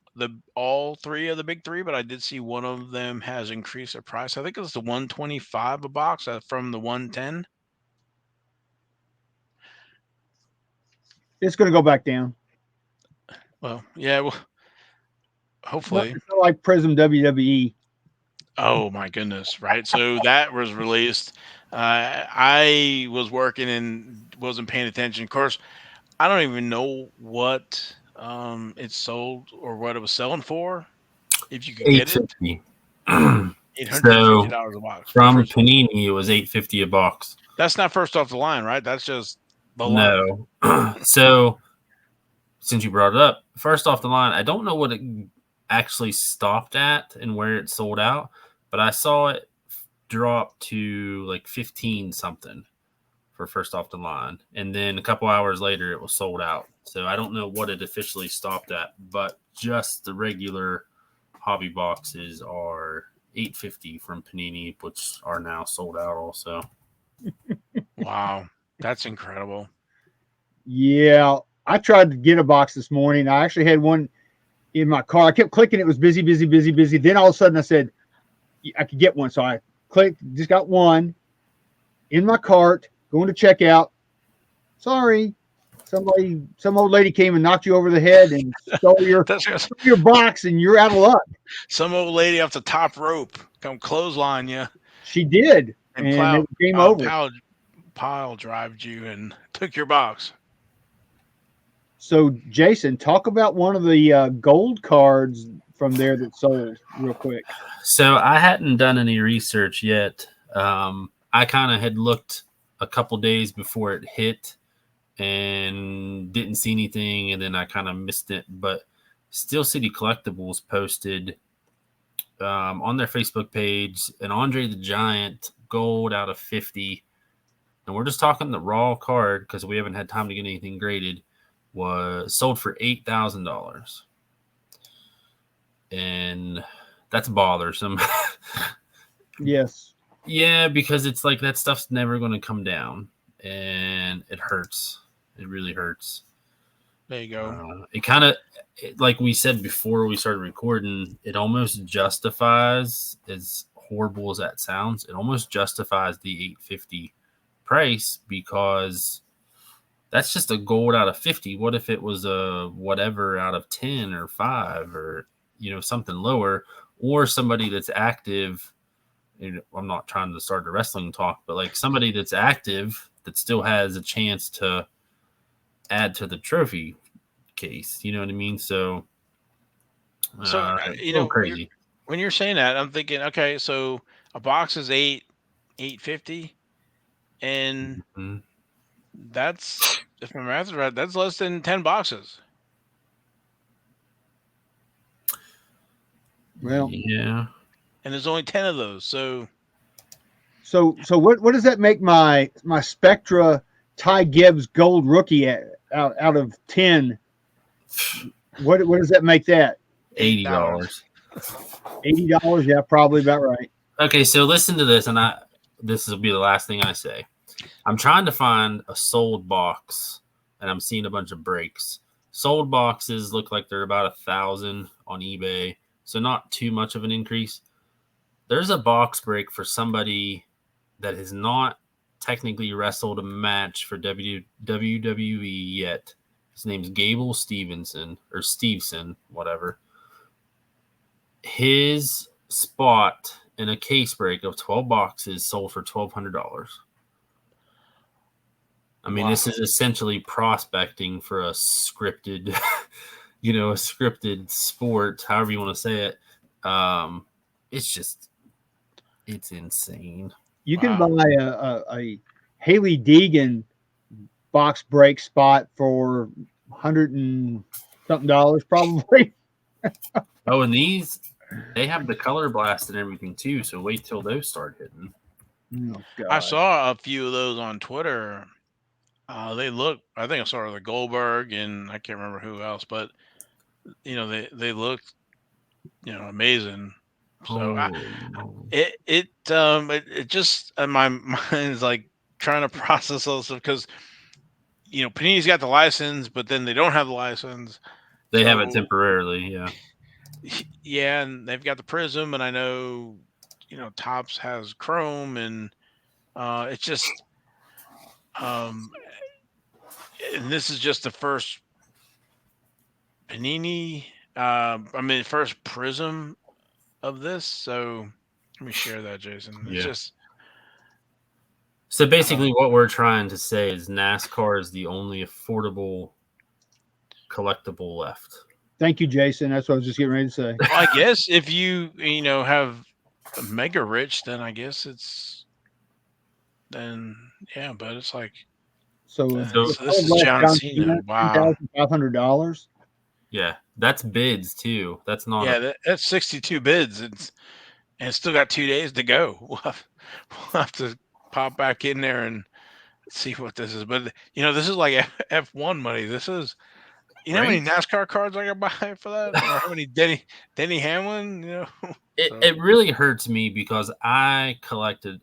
all three of the big three, but I did see one of them has increased their price. I think it was the 125 a box from the 110. It's going to go back down. Well, yeah, well, hopefully. It's not like Prism WWE. Oh my goodness! Right, so that was released. I was working and wasn't paying attention. Of course, I don't even know what it sold or what it was selling for. If you could get it, $850 a box. From Panini, it was $850 a box. That's not first off the line, right? That's just the line. No. So, since you brought it up, first off the line, I don't know what it actually stopped at and where it sold out, but I saw it drop to like 15 something for first off the line, and then a couple hours later it was sold out. So I don't know what it officially stopped at, but just the regular hobby boxes are $850 from Panini, which are now sold out also. Wow, that's incredible. Yeah, I tried to get a box this morning. I actually had one in my car. I kept clicking. It was busy. Then all of a sudden I said I could get one. So I clicked, just got one in my cart, going to check out. Sorry, some old lady came and knocked you over the head and stole your box, and you're out of luck. Some old lady off the top rope come clothesline you. She did, and it came over. Pile drived you and took your box. So, Jason, talk about one of the gold cards from there that sold real quick. So I hadn't done any research yet. I kind of had looked a couple days before it hit and didn't see anything, and then I kind of missed it. But Steel City Collectibles posted on their Facebook page an Andre the Giant gold out of 50. And we're just talking the raw card because we haven't had time to get anything graded. Was sold for $8,000. And that's bothersome. Yes. Yeah, because it's like that stuff's never going to come down. And it hurts. It really hurts. There you go. It kind of, like we said before we started recording, it almost justifies, as horrible as that sounds, it almost justifies the $850 price because that's just a gold out of 50. What if it was a whatever out of 10 or 5 or, something lower, or somebody that's active? I'm not trying to start a wrestling talk, but like somebody that's active that still has a chance to add to the trophy case. You know what I mean? So crazy. When you're saying that, I'm thinking, okay, so a box is $850, and that's, if my math is right, that's less than 10 boxes. Well, yeah. And there's only 10 of those. So what does that make my Spectra Ty Gibbs gold rookie out of 10? What does that make that? $80. $80, yeah, probably about right. Okay, so listen to this, and this will be the last thing I say. I'm trying to find a sold box, and I'm seeing a bunch of breaks. Sold boxes look like they're about 1,000 on eBay, so not too much of an increase. There's a box break for somebody that has not technically wrestled a match for WWE yet. His name's Gable Stevenson, or Stevenson, whatever. His spot in a case break of 12 boxes sold for $1,200. I mean, This is essentially prospecting for a scripted, a scripted sport, however you want to say it. It's insane. You can buy a Haley Deegan box break spot for $100 and something, probably. Oh, and these, they have the color blast and everything too. So wait till those start hitting. Oh, God. I saw a few of those on Twitter. They look. I think I saw the Goldberg and I can't remember who else, but they looked amazing. So it just my mind is like trying to process those stuff because Panini's got the license, but then they don't have the license. They have it temporarily, yeah. Yeah, and they've got the Prism, and I know Topps has Chrome, and it's just and this is just the first Panini. First Prism of this. So let me share that, Jason. It's just so basically what we're trying to say is NASCAR is the only affordable collectible left. Thank you, Jason. That's what I was just getting ready to say. Well, I guess if you have a Mega Rich, then I guess but it's like this is John Cena. Wow, $500. Yeah, that's bids too. That's not. That's 62 bids. It's still got 2 days to go. We'll have to pop back in there and see what this is. But this is like F1 money. This is how many NASCAR cards I can buy for that, or how many Denny Hamlin? It really hurts me because I've collected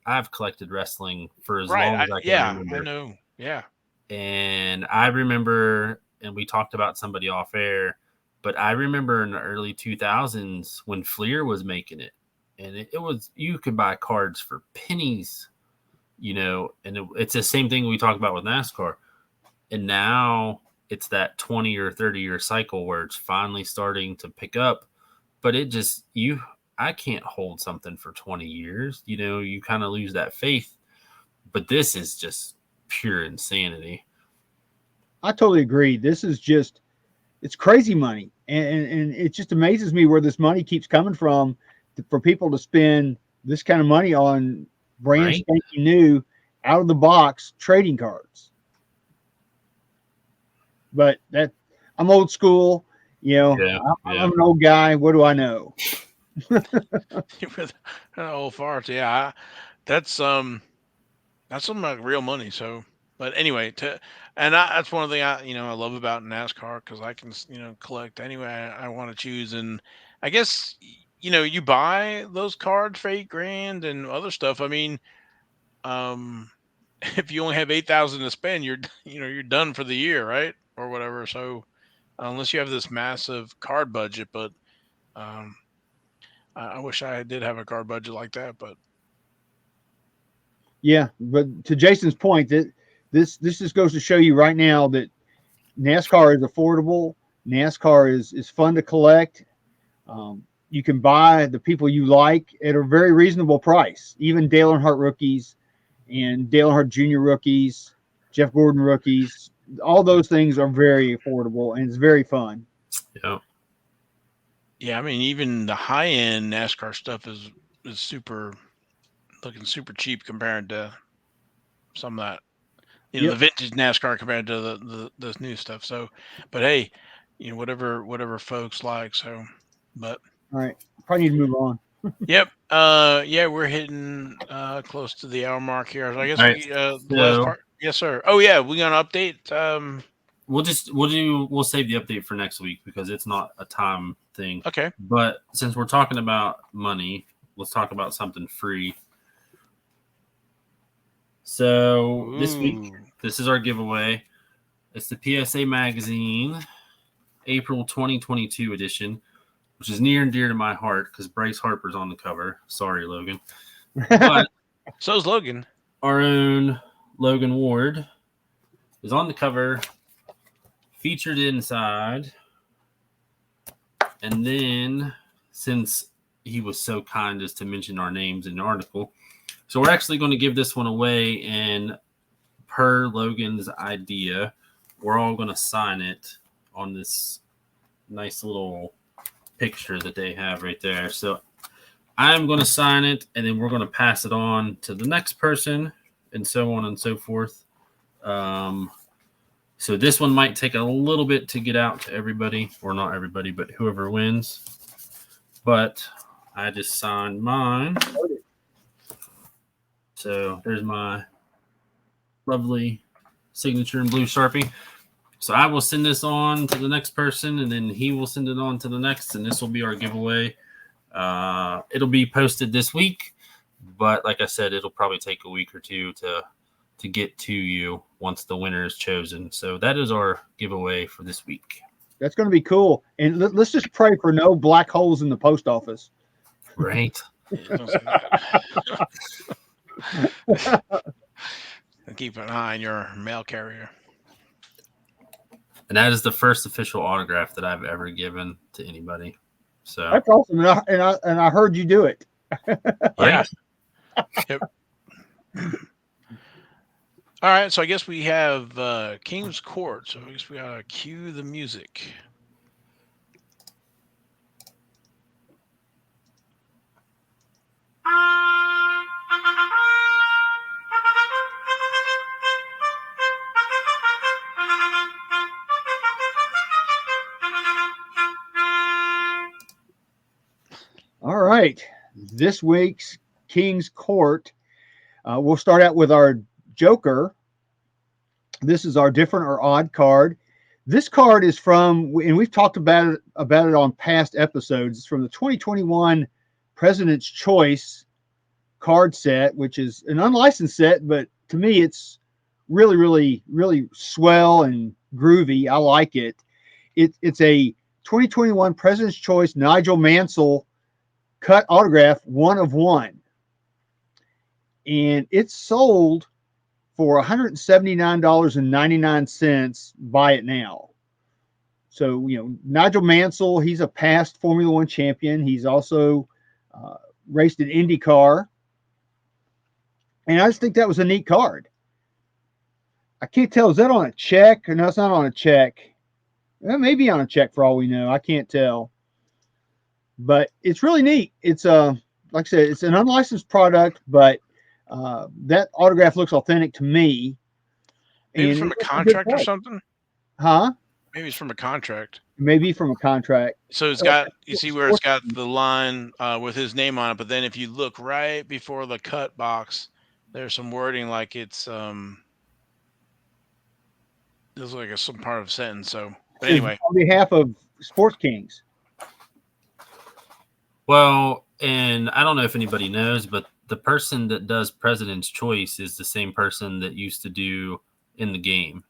wrestling for as long as I can remember. I know. Yeah. And I remember, and we talked about somebody off air, but I remember in the early 2000s when Fleer was making it, and it was, you could buy cards for pennies, and it's the same thing we talk about with NASCAR. And now it's that 20 or 30 year cycle where it's finally starting to pick up, but it just, I can't hold something for 20 years. You kind of lose that faith, but this is just pure insanity. I totally agree. This is just, it's crazy money. And it just amazes me where this money keeps coming from for people to spend this kind of money on brand spanking new, out of the box trading cards. But I'm old school, I'm an old guy. What do I know? Old farts, yeah. That's some like real money. So, but anyway, that's one thing I love about NASCAR because I can collect any way I want to choose, and I guess you buy those cards for $8,000 and other stuff. I mean, if you only have 8,000 to spend, you're done for the year, right, or whatever. So, unless you have this massive card budget, but I wish I did have a card budget like that, but yeah. But to Jason's point, that this just goes to show you right now that NASCAR is affordable. NASCAR is fun to collect. You can buy the people you like at a very reasonable price. Even Dale Earnhardt rookies and Dale Earnhardt Jr. rookies, Jeff Gordon rookies, all those things are very affordable and it's very fun. Yeah. Yeah, I mean, even the high-end NASCAR stuff is looking super cheap compared to some of that, the vintage NASCAR compared to the new stuff. So, but hey, whatever folks like. So, but all right, probably need to move on. Yep. We're hitting close to the hour mark here. So I guess the last part. Yes, sir. Oh yeah, we're gonna update. We'll save the update for next week because it's not a time thing. Okay. But since we're talking about money, let's talk about something free. So this week, this is our giveaway. It's the PSA Magazine April 2022 edition, which is near and dear to my heart because Bryce Harper's on the cover. Sorry, Logan. But so's Logan. Our own Logan Ward is on the cover, featured inside. And then, since he was so kind as to mention our names in the article, so we're actually going to give this one away, and per Logan's idea, we're all going to sign it on this nice little picture that they have right there. So I'm going to sign it, and then we're going to pass it on to the next person, and so on and so forth. So this one might take a little bit to get out to everybody, or not everybody, but whoever wins. But I just signed mine. So there's my lovely signature in blue Sharpie. So I will send this on to the next person, and then he will send it on to the next, and this will be our giveaway. It'll be posted this week, but like I said, it'll probably take a week or two to get to you once the winner is chosen. So that is our giveaway for this week. That's going to be cool. And let's just pray for no black holes in the post office. Right. Keep an eye on your mail carrier. And that is the first official autograph that I've ever given to anybody. So that's awesome. And I heard you do it. Yeah. Yep. All right, so I guess we have King's Court. So I guess we gotta cue the music. All right, this week's King's Court. We'll start out with our Joker. This is our different or odd card. This card is from, and we've talked about it on past episodes. It's from the 2021 President's Choice card set, which is an unlicensed set, but to me, it's really, really, really swell and groovy. I like it. It's a 2021 President's Choice Nigel Mansell cut autograph, 1 of 1. And it's sold for $179.99. Buy it now. So, Nigel Mansell, he's a past Formula One champion. He's also raced an IndyCar. And I just think that was a neat card. I can't tell. Is that on a check? No, it's not on a check. It may be on a check for all we know. I can't tell. But it's really neat. It's like I said, it's an unlicensed product, but that autograph looks authentic to me. Maybe it's from a contract or something? Huh? Maybe it's from a contract. Maybe from a contract. So it's got, you see where it's got the line with his name on it, but then if you look right before the cut box, there's some wording like it's there's like some part of a sentence. So, but anyway, on behalf of Sports Kings. Well, and I don't know if anybody knows, but the person that does President's Choice is the same person that used to do In the Game.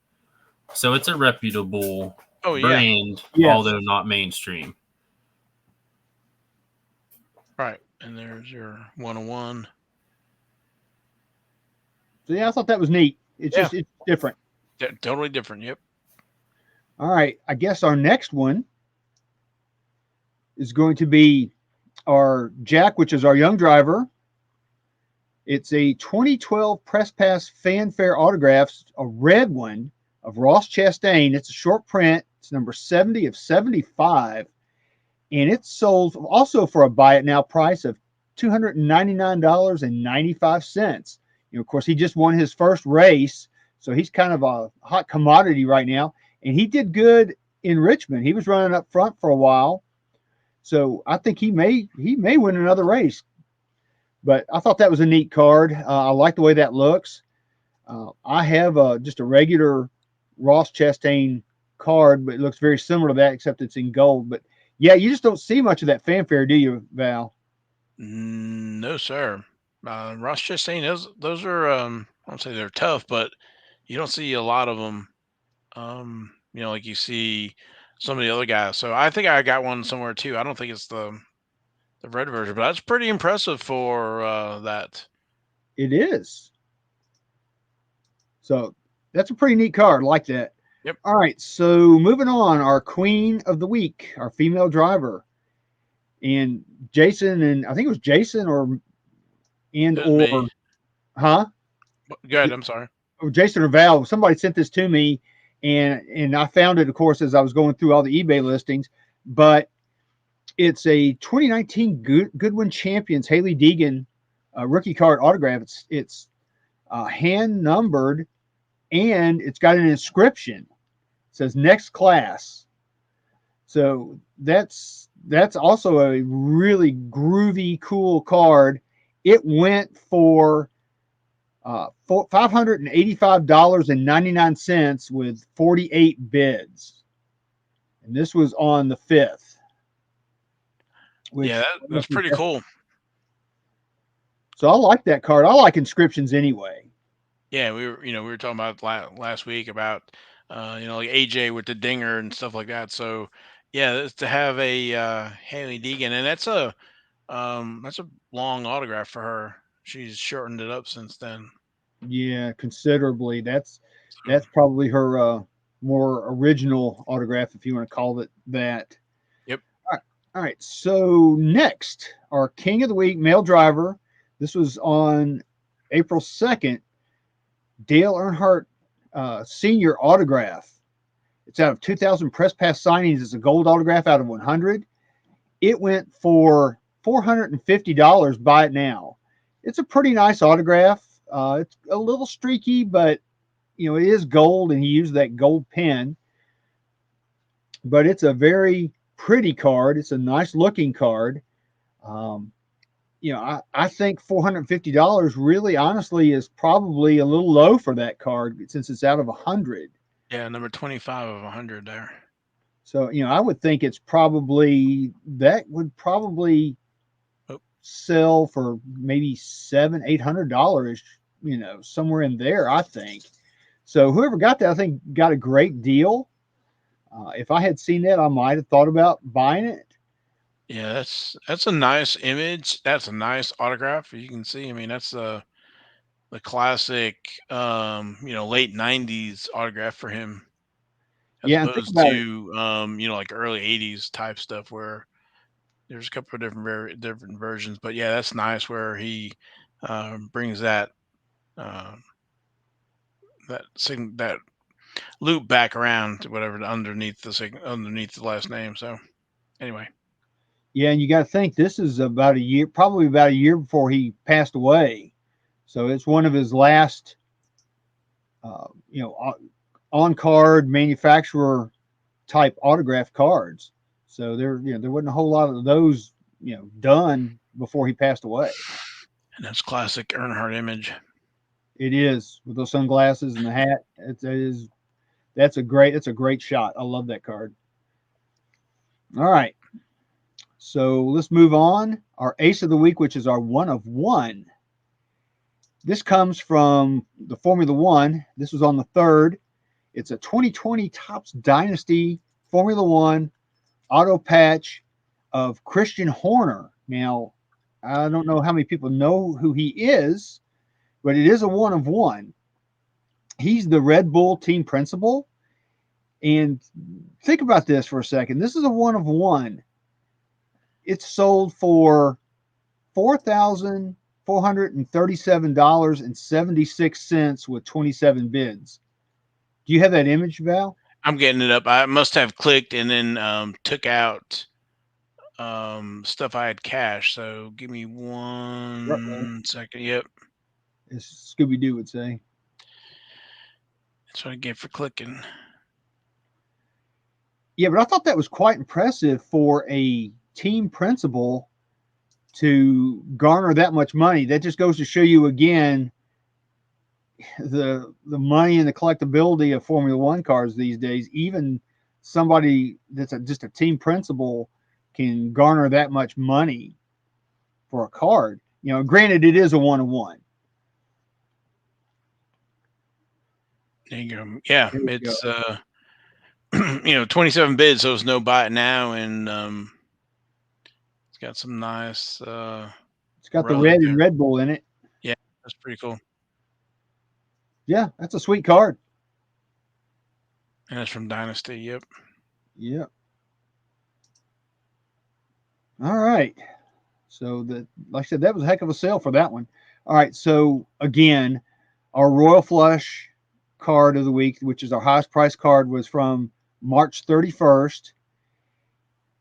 So it's a reputable brand, although not mainstream. Right. And there's your 101. So yeah, I thought that was neat. It's just it's different. Totally different. Yep. All right. I guess our next one is going to be our Jack, which is our young driver. It's a 2012 Press Pass Fanfare Autographs, a red one of Ross Chastain. It's a short print. It's number 70 of 75. And it's sold also for a buy it now price of $299.95. Of course, he just won his first race, so he's kind of a hot commodity right now. And he did good in Richmond. He was running up front for a while. So I think he may win another race. But I thought that was a neat card. I like the way that looks. I have just a regular Ross Chastain card, but it looks very similar to that, except it's in gold. But yeah, you just don't see much of that fanfare, do you, Val? No, sir. Ross Chastain, those are I don't say they're tough, but you don't see a lot of them. Like you see some of the other guys. So I think I got one somewhere too. I don't think it's the red version, but that's pretty impressive for that. It is. So that's a pretty neat card. I like that. Yep. All right. So moving on, our queen of the week, our female driver. And Jason, and I think it was Jason or huh? Go ahead. I'm sorry. Jason or Val, somebody sent this to me, and I found it, of course, as I was going through all the eBay listings. But it's a 2019 Goodwin Champions Haley Deegan rookie card autograph. It's hand numbered, and it's got an inscription. says next class. So that's also a really groovy, cool card. It went for $585.99 with 48 bids. And this was on the 5th. Yeah, that's pretty cool. So I like that card. I like inscriptions anyway. Yeah, we were talking about last week about like AJ with the dinger and stuff like that. So yeah, to have a Haley Deegan, and that's a long autograph for her. She's shortened it up since then. Yeah, considerably. That's So, probably her more original autograph, if you want to call it that. yep. All right. So next, our King of the Week male driver. This was on April 2nd. Dale Earnhardt Senior autograph. It's out of 2,000 press pass signings. It's a gold autograph out of 100. It went for $450. Buy it now. It's a pretty nice autograph. It's a little streaky, but it is gold, and he used that gold pen. But it's a very pretty card. It's a nice looking card. I think $450 really, honestly, is probably a little low for that card since it's out of 100. Yeah, number 25 of 100 there. So I would think that would probably sell for maybe $700-800, somewhere in there, I think. So whoever got that, I think, got a great deal. If I had seen that, I might have thought about buying it. Yeah, that's a nice image. That's a nice autograph. You can see. I mean, that's the classic, late '90s autograph for him, as Yeah, and think opposed about it. to like early '80s type stuff where there's a couple of different versions. But yeah, that's nice where he brings that that loop back around to whatever underneath the last name. So anyway. Yeah, and you got to think this is probably about a year before he passed away. So it's one of his last, on-card manufacturer type autograph cards. So there wasn't a whole lot of those, done before he passed away. And that's classic Earnhardt image. It is, with those sunglasses and the hat. That's a great shot. I love that card. All right. So let's move on. Our ace of the week, which is our 1 of 1. This comes from the Formula One. This was on the 3rd. It's a 2020 Topps Dynasty Formula One auto patch of Christian Horner. Now, I don't know how many people know who he is, but it is a 1 of 1. He's the Red Bull team principal. And think about this for a second. This is a 1 of 1. It's sold for $4,437.76 with 27 bids. Do you have that image, Val? I'm getting it up. I must have clicked and then took out stuff I had cash. So give me 1 second. Yep. As Scooby-Doo would say. That's what I get for clicking. Yeah, but I thought that was quite impressive for a team principal to garner that much money. That just goes to show you again the money and the collectability of Formula One cars these days. Even somebody that's just a team principal can garner that much money for a card. Granted, it is a 1 of 1. There you go. Yeah, it's 27 bids, so it's no buy it now, and it's got some nice. It's got the red and Red Bull in it. Yeah, that's pretty cool. Yeah, that's a sweet card. And it's from Dynasty. Yep. Yep. All right. So like I said, that was a heck of a sale for that one. All right. So again, our Royal Flush card of the week, which is our highest price card, was from March 31st.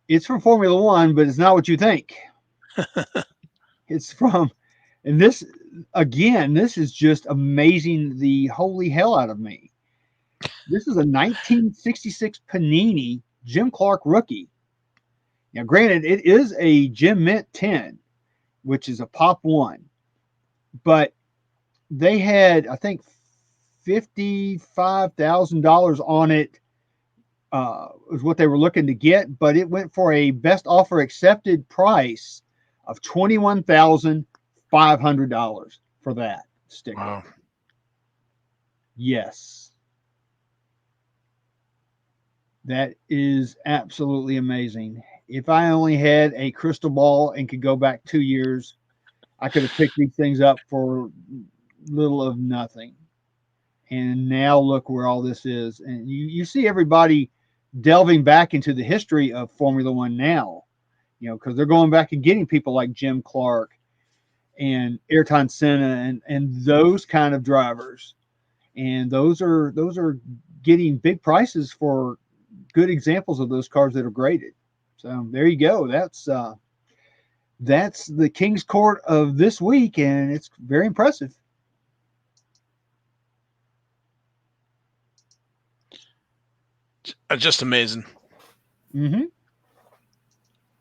It's from Formula One, but it's not what you think. It's from, and this is just amazing the holy hell out of me. This is a 1966 Panini Jim Clark rookie. Now, granted, it is a Jim Mint 10, which is a Pop 1, but they had, I think, $55,000 on it. Was what they were looking to get, but it went for a best offer accepted price of $21,500 for that sticker. Wow. Yes. That is absolutely amazing. If I only had a crystal ball and could go back 2 years, I could have picked these things up for little of nothing. And now look where all this is. And you see everybody delving back into the history of Formula One now, because they're going back and getting people like Jim Clark and Ayrton Senna and those kind of drivers. And those are getting big prices for good examples of those cars that are graded. So there you go. That's the King's Court of this week, and it's very impressive. Just amazing. Mm-hmm.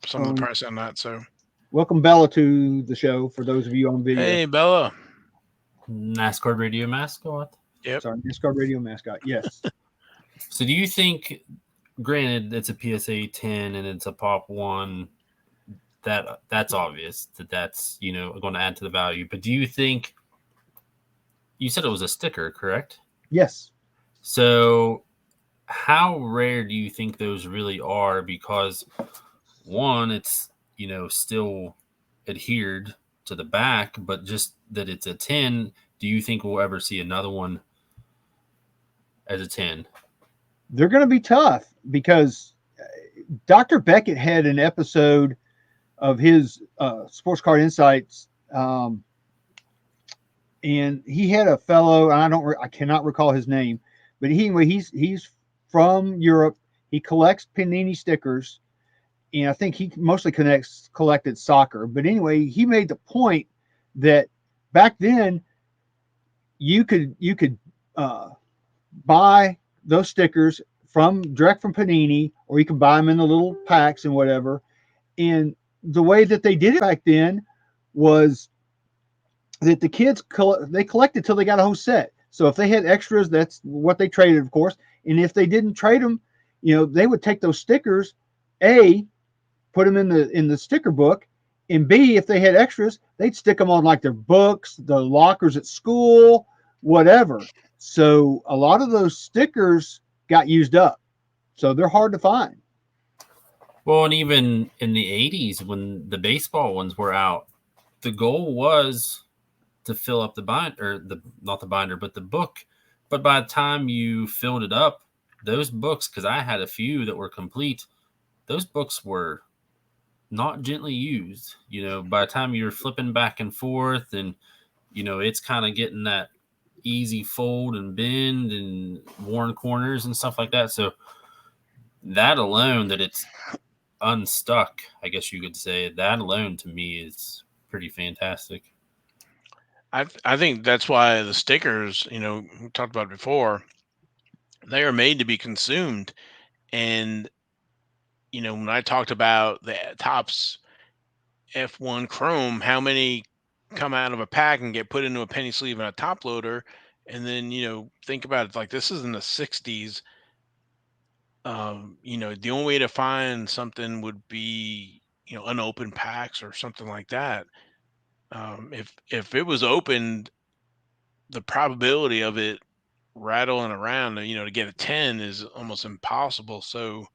Some of the price on that. So, welcome Bella to the show. For those of you on video, hey Bella, NasCardRadio mascot. Yep. Sorry, NasCardRadio mascot. Yes. So, do you think, granted, it's a PSA 10 and it's a Pop 1, that's obvious that's going to add to the value. But do you think, you said it was a sticker, correct? Yes. So, how rare do you think those really are? Because one, it's still adhered to the back, but just that it's a 10, do you think we'll ever see another one as a 10? They're going to be tough because Dr. Beckett had an episode of his Sports Card Insights, and he had a fellow, and I cannot recall his name, but he's from Europe. He collects Panini stickers, and I think he mostly collected soccer. But anyway, he made the point that back then you could buy those stickers direct from Panini, or you could buy them in the little packs and whatever. And the way that they did it back then was that the kids they collected till they got a whole set. So if they had extras, that's what they traded, of course. And if they didn't trade them, they would take those stickers, A, put them in the sticker book, and B, if they had extras, they'd stick them on like their books, the lockers at school, whatever. So a lot of those stickers got used up. So they're hard to find. Well, and even in the 80s when the baseball ones were out, the goal was to fill up the binder, not the binder, but the book. But by the time you filled it up, those books, because I had a few that were complete, those books were not gently used. By the time you're flipping back and forth and, it's kind of getting that easy fold and bend and worn corners and stuff like that. So that alone, that it's unstuck, I guess you could say, that alone to me is pretty fantastic. I think that's why the stickers, we talked about before, they are made to be consumed. And, when I talked about the Topps F1 Chrome, how many come out of a pack and get put into a penny sleeve and a top loader? And then, think about it, like this is in the 60s. The only way to find something would be, unopened packs or something like that. If it was opened, the probability of it rattling around, to get a 10 is almost impossible. So,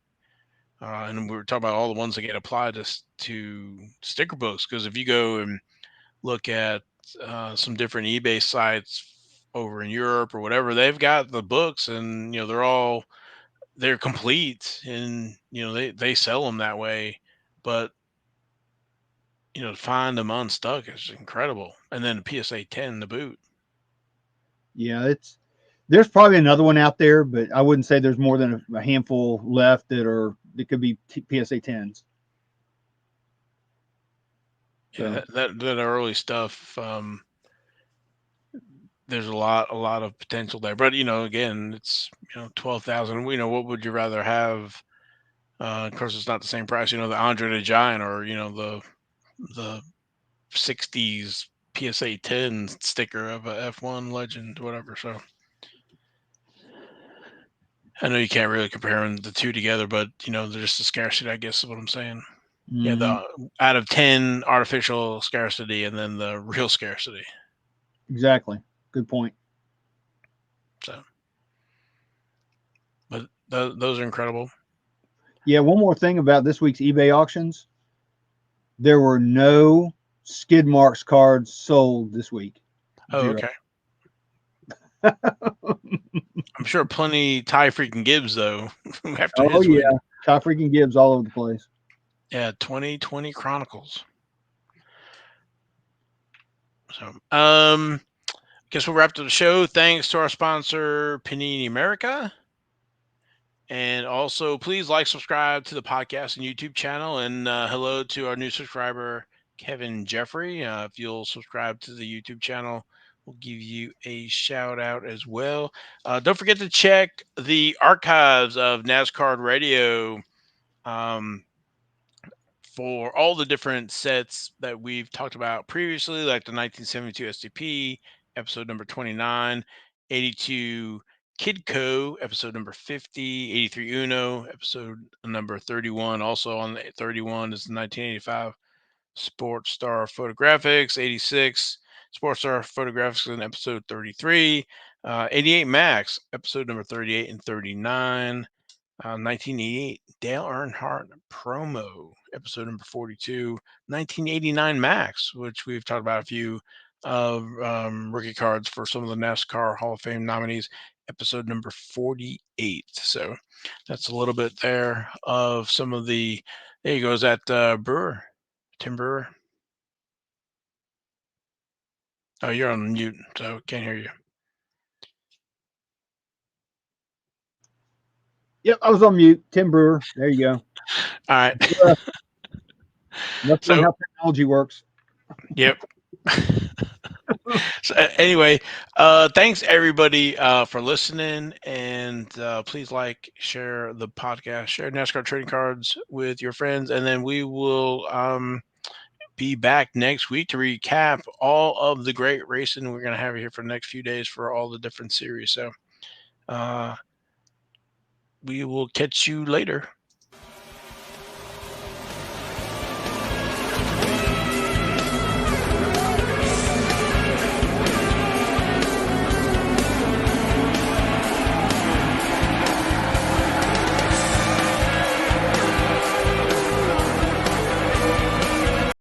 and we were talking about all the ones that get applied to sticker books, because if you go and look at some different eBay sites over in Europe or whatever, they've got the books, and they're complete, and they sell them that way. But to find them unstuck is incredible. And then the PSA 10 to boot. Yeah, there's probably another one out there, but I wouldn't say there's more than a handful left that could be PSA 10s. Yeah, that early stuff. there's a lot of potential there. But again, it's 12,000. What would you rather have? Of course, it's not the same price. The Andre the Giant, or the '60s PSA 10 sticker of a F1 legend, whatever. So I know you can't really compare the two together, but there's just a scarcity, I guess, is what I'm saying. Yeah, the out of 10 artificial scarcity, and then the real scarcity. Exactly. Good point. So, but those are incredible. Yeah, one more thing about this week's eBay auctions. There were no skid marks cards sold this week. Oh, Zero. okay. I'm sure plenty Ty freaking Gibbs, though. After his win. Ty freaking Gibbs all over the place. Yeah, 2020 Chronicles. So, guess we'll wrap up the show. Thanks to our sponsor, Panini America. And also, please like, subscribe to the podcast and YouTube channel. And hello to our new subscriber, Kevin Jeffrey. If you'll subscribe to the YouTube channel, we'll give you a shout out as well. Don't forget to check the archives of NasCard Radio for all the different sets that we've talked about previously, like the 1972 STP, episode number 29, 82 Kidco, episode number 50, 83 Uno, episode number 31. Also on the 31 is the 1985 Sports Star Photographics, 86 Sports Star Photographics in episode 33, 88 Max, episode number 38 and 39. 1988 Dale Earnhardt promo, episode number 42. 1989 Max, which we've talked about a few of rookie cards for some of the NASCAR Hall of Fame nominees, episode number 48. So that's a little bit there of some of the. There he goes at Brewer, Tim Brewer. Oh, you're on mute, so can't hear you. Yep, I was on mute. Tim Brewer. There you go. All right. That's how technology works. Yep. So anyway, thanks everybody for listening, and please like, share the podcast, share NASCAR trading cards with your friends, and then we will be back next week to recap all of the great racing we're going to have here for the next few days for all the different series. So we will catch you later.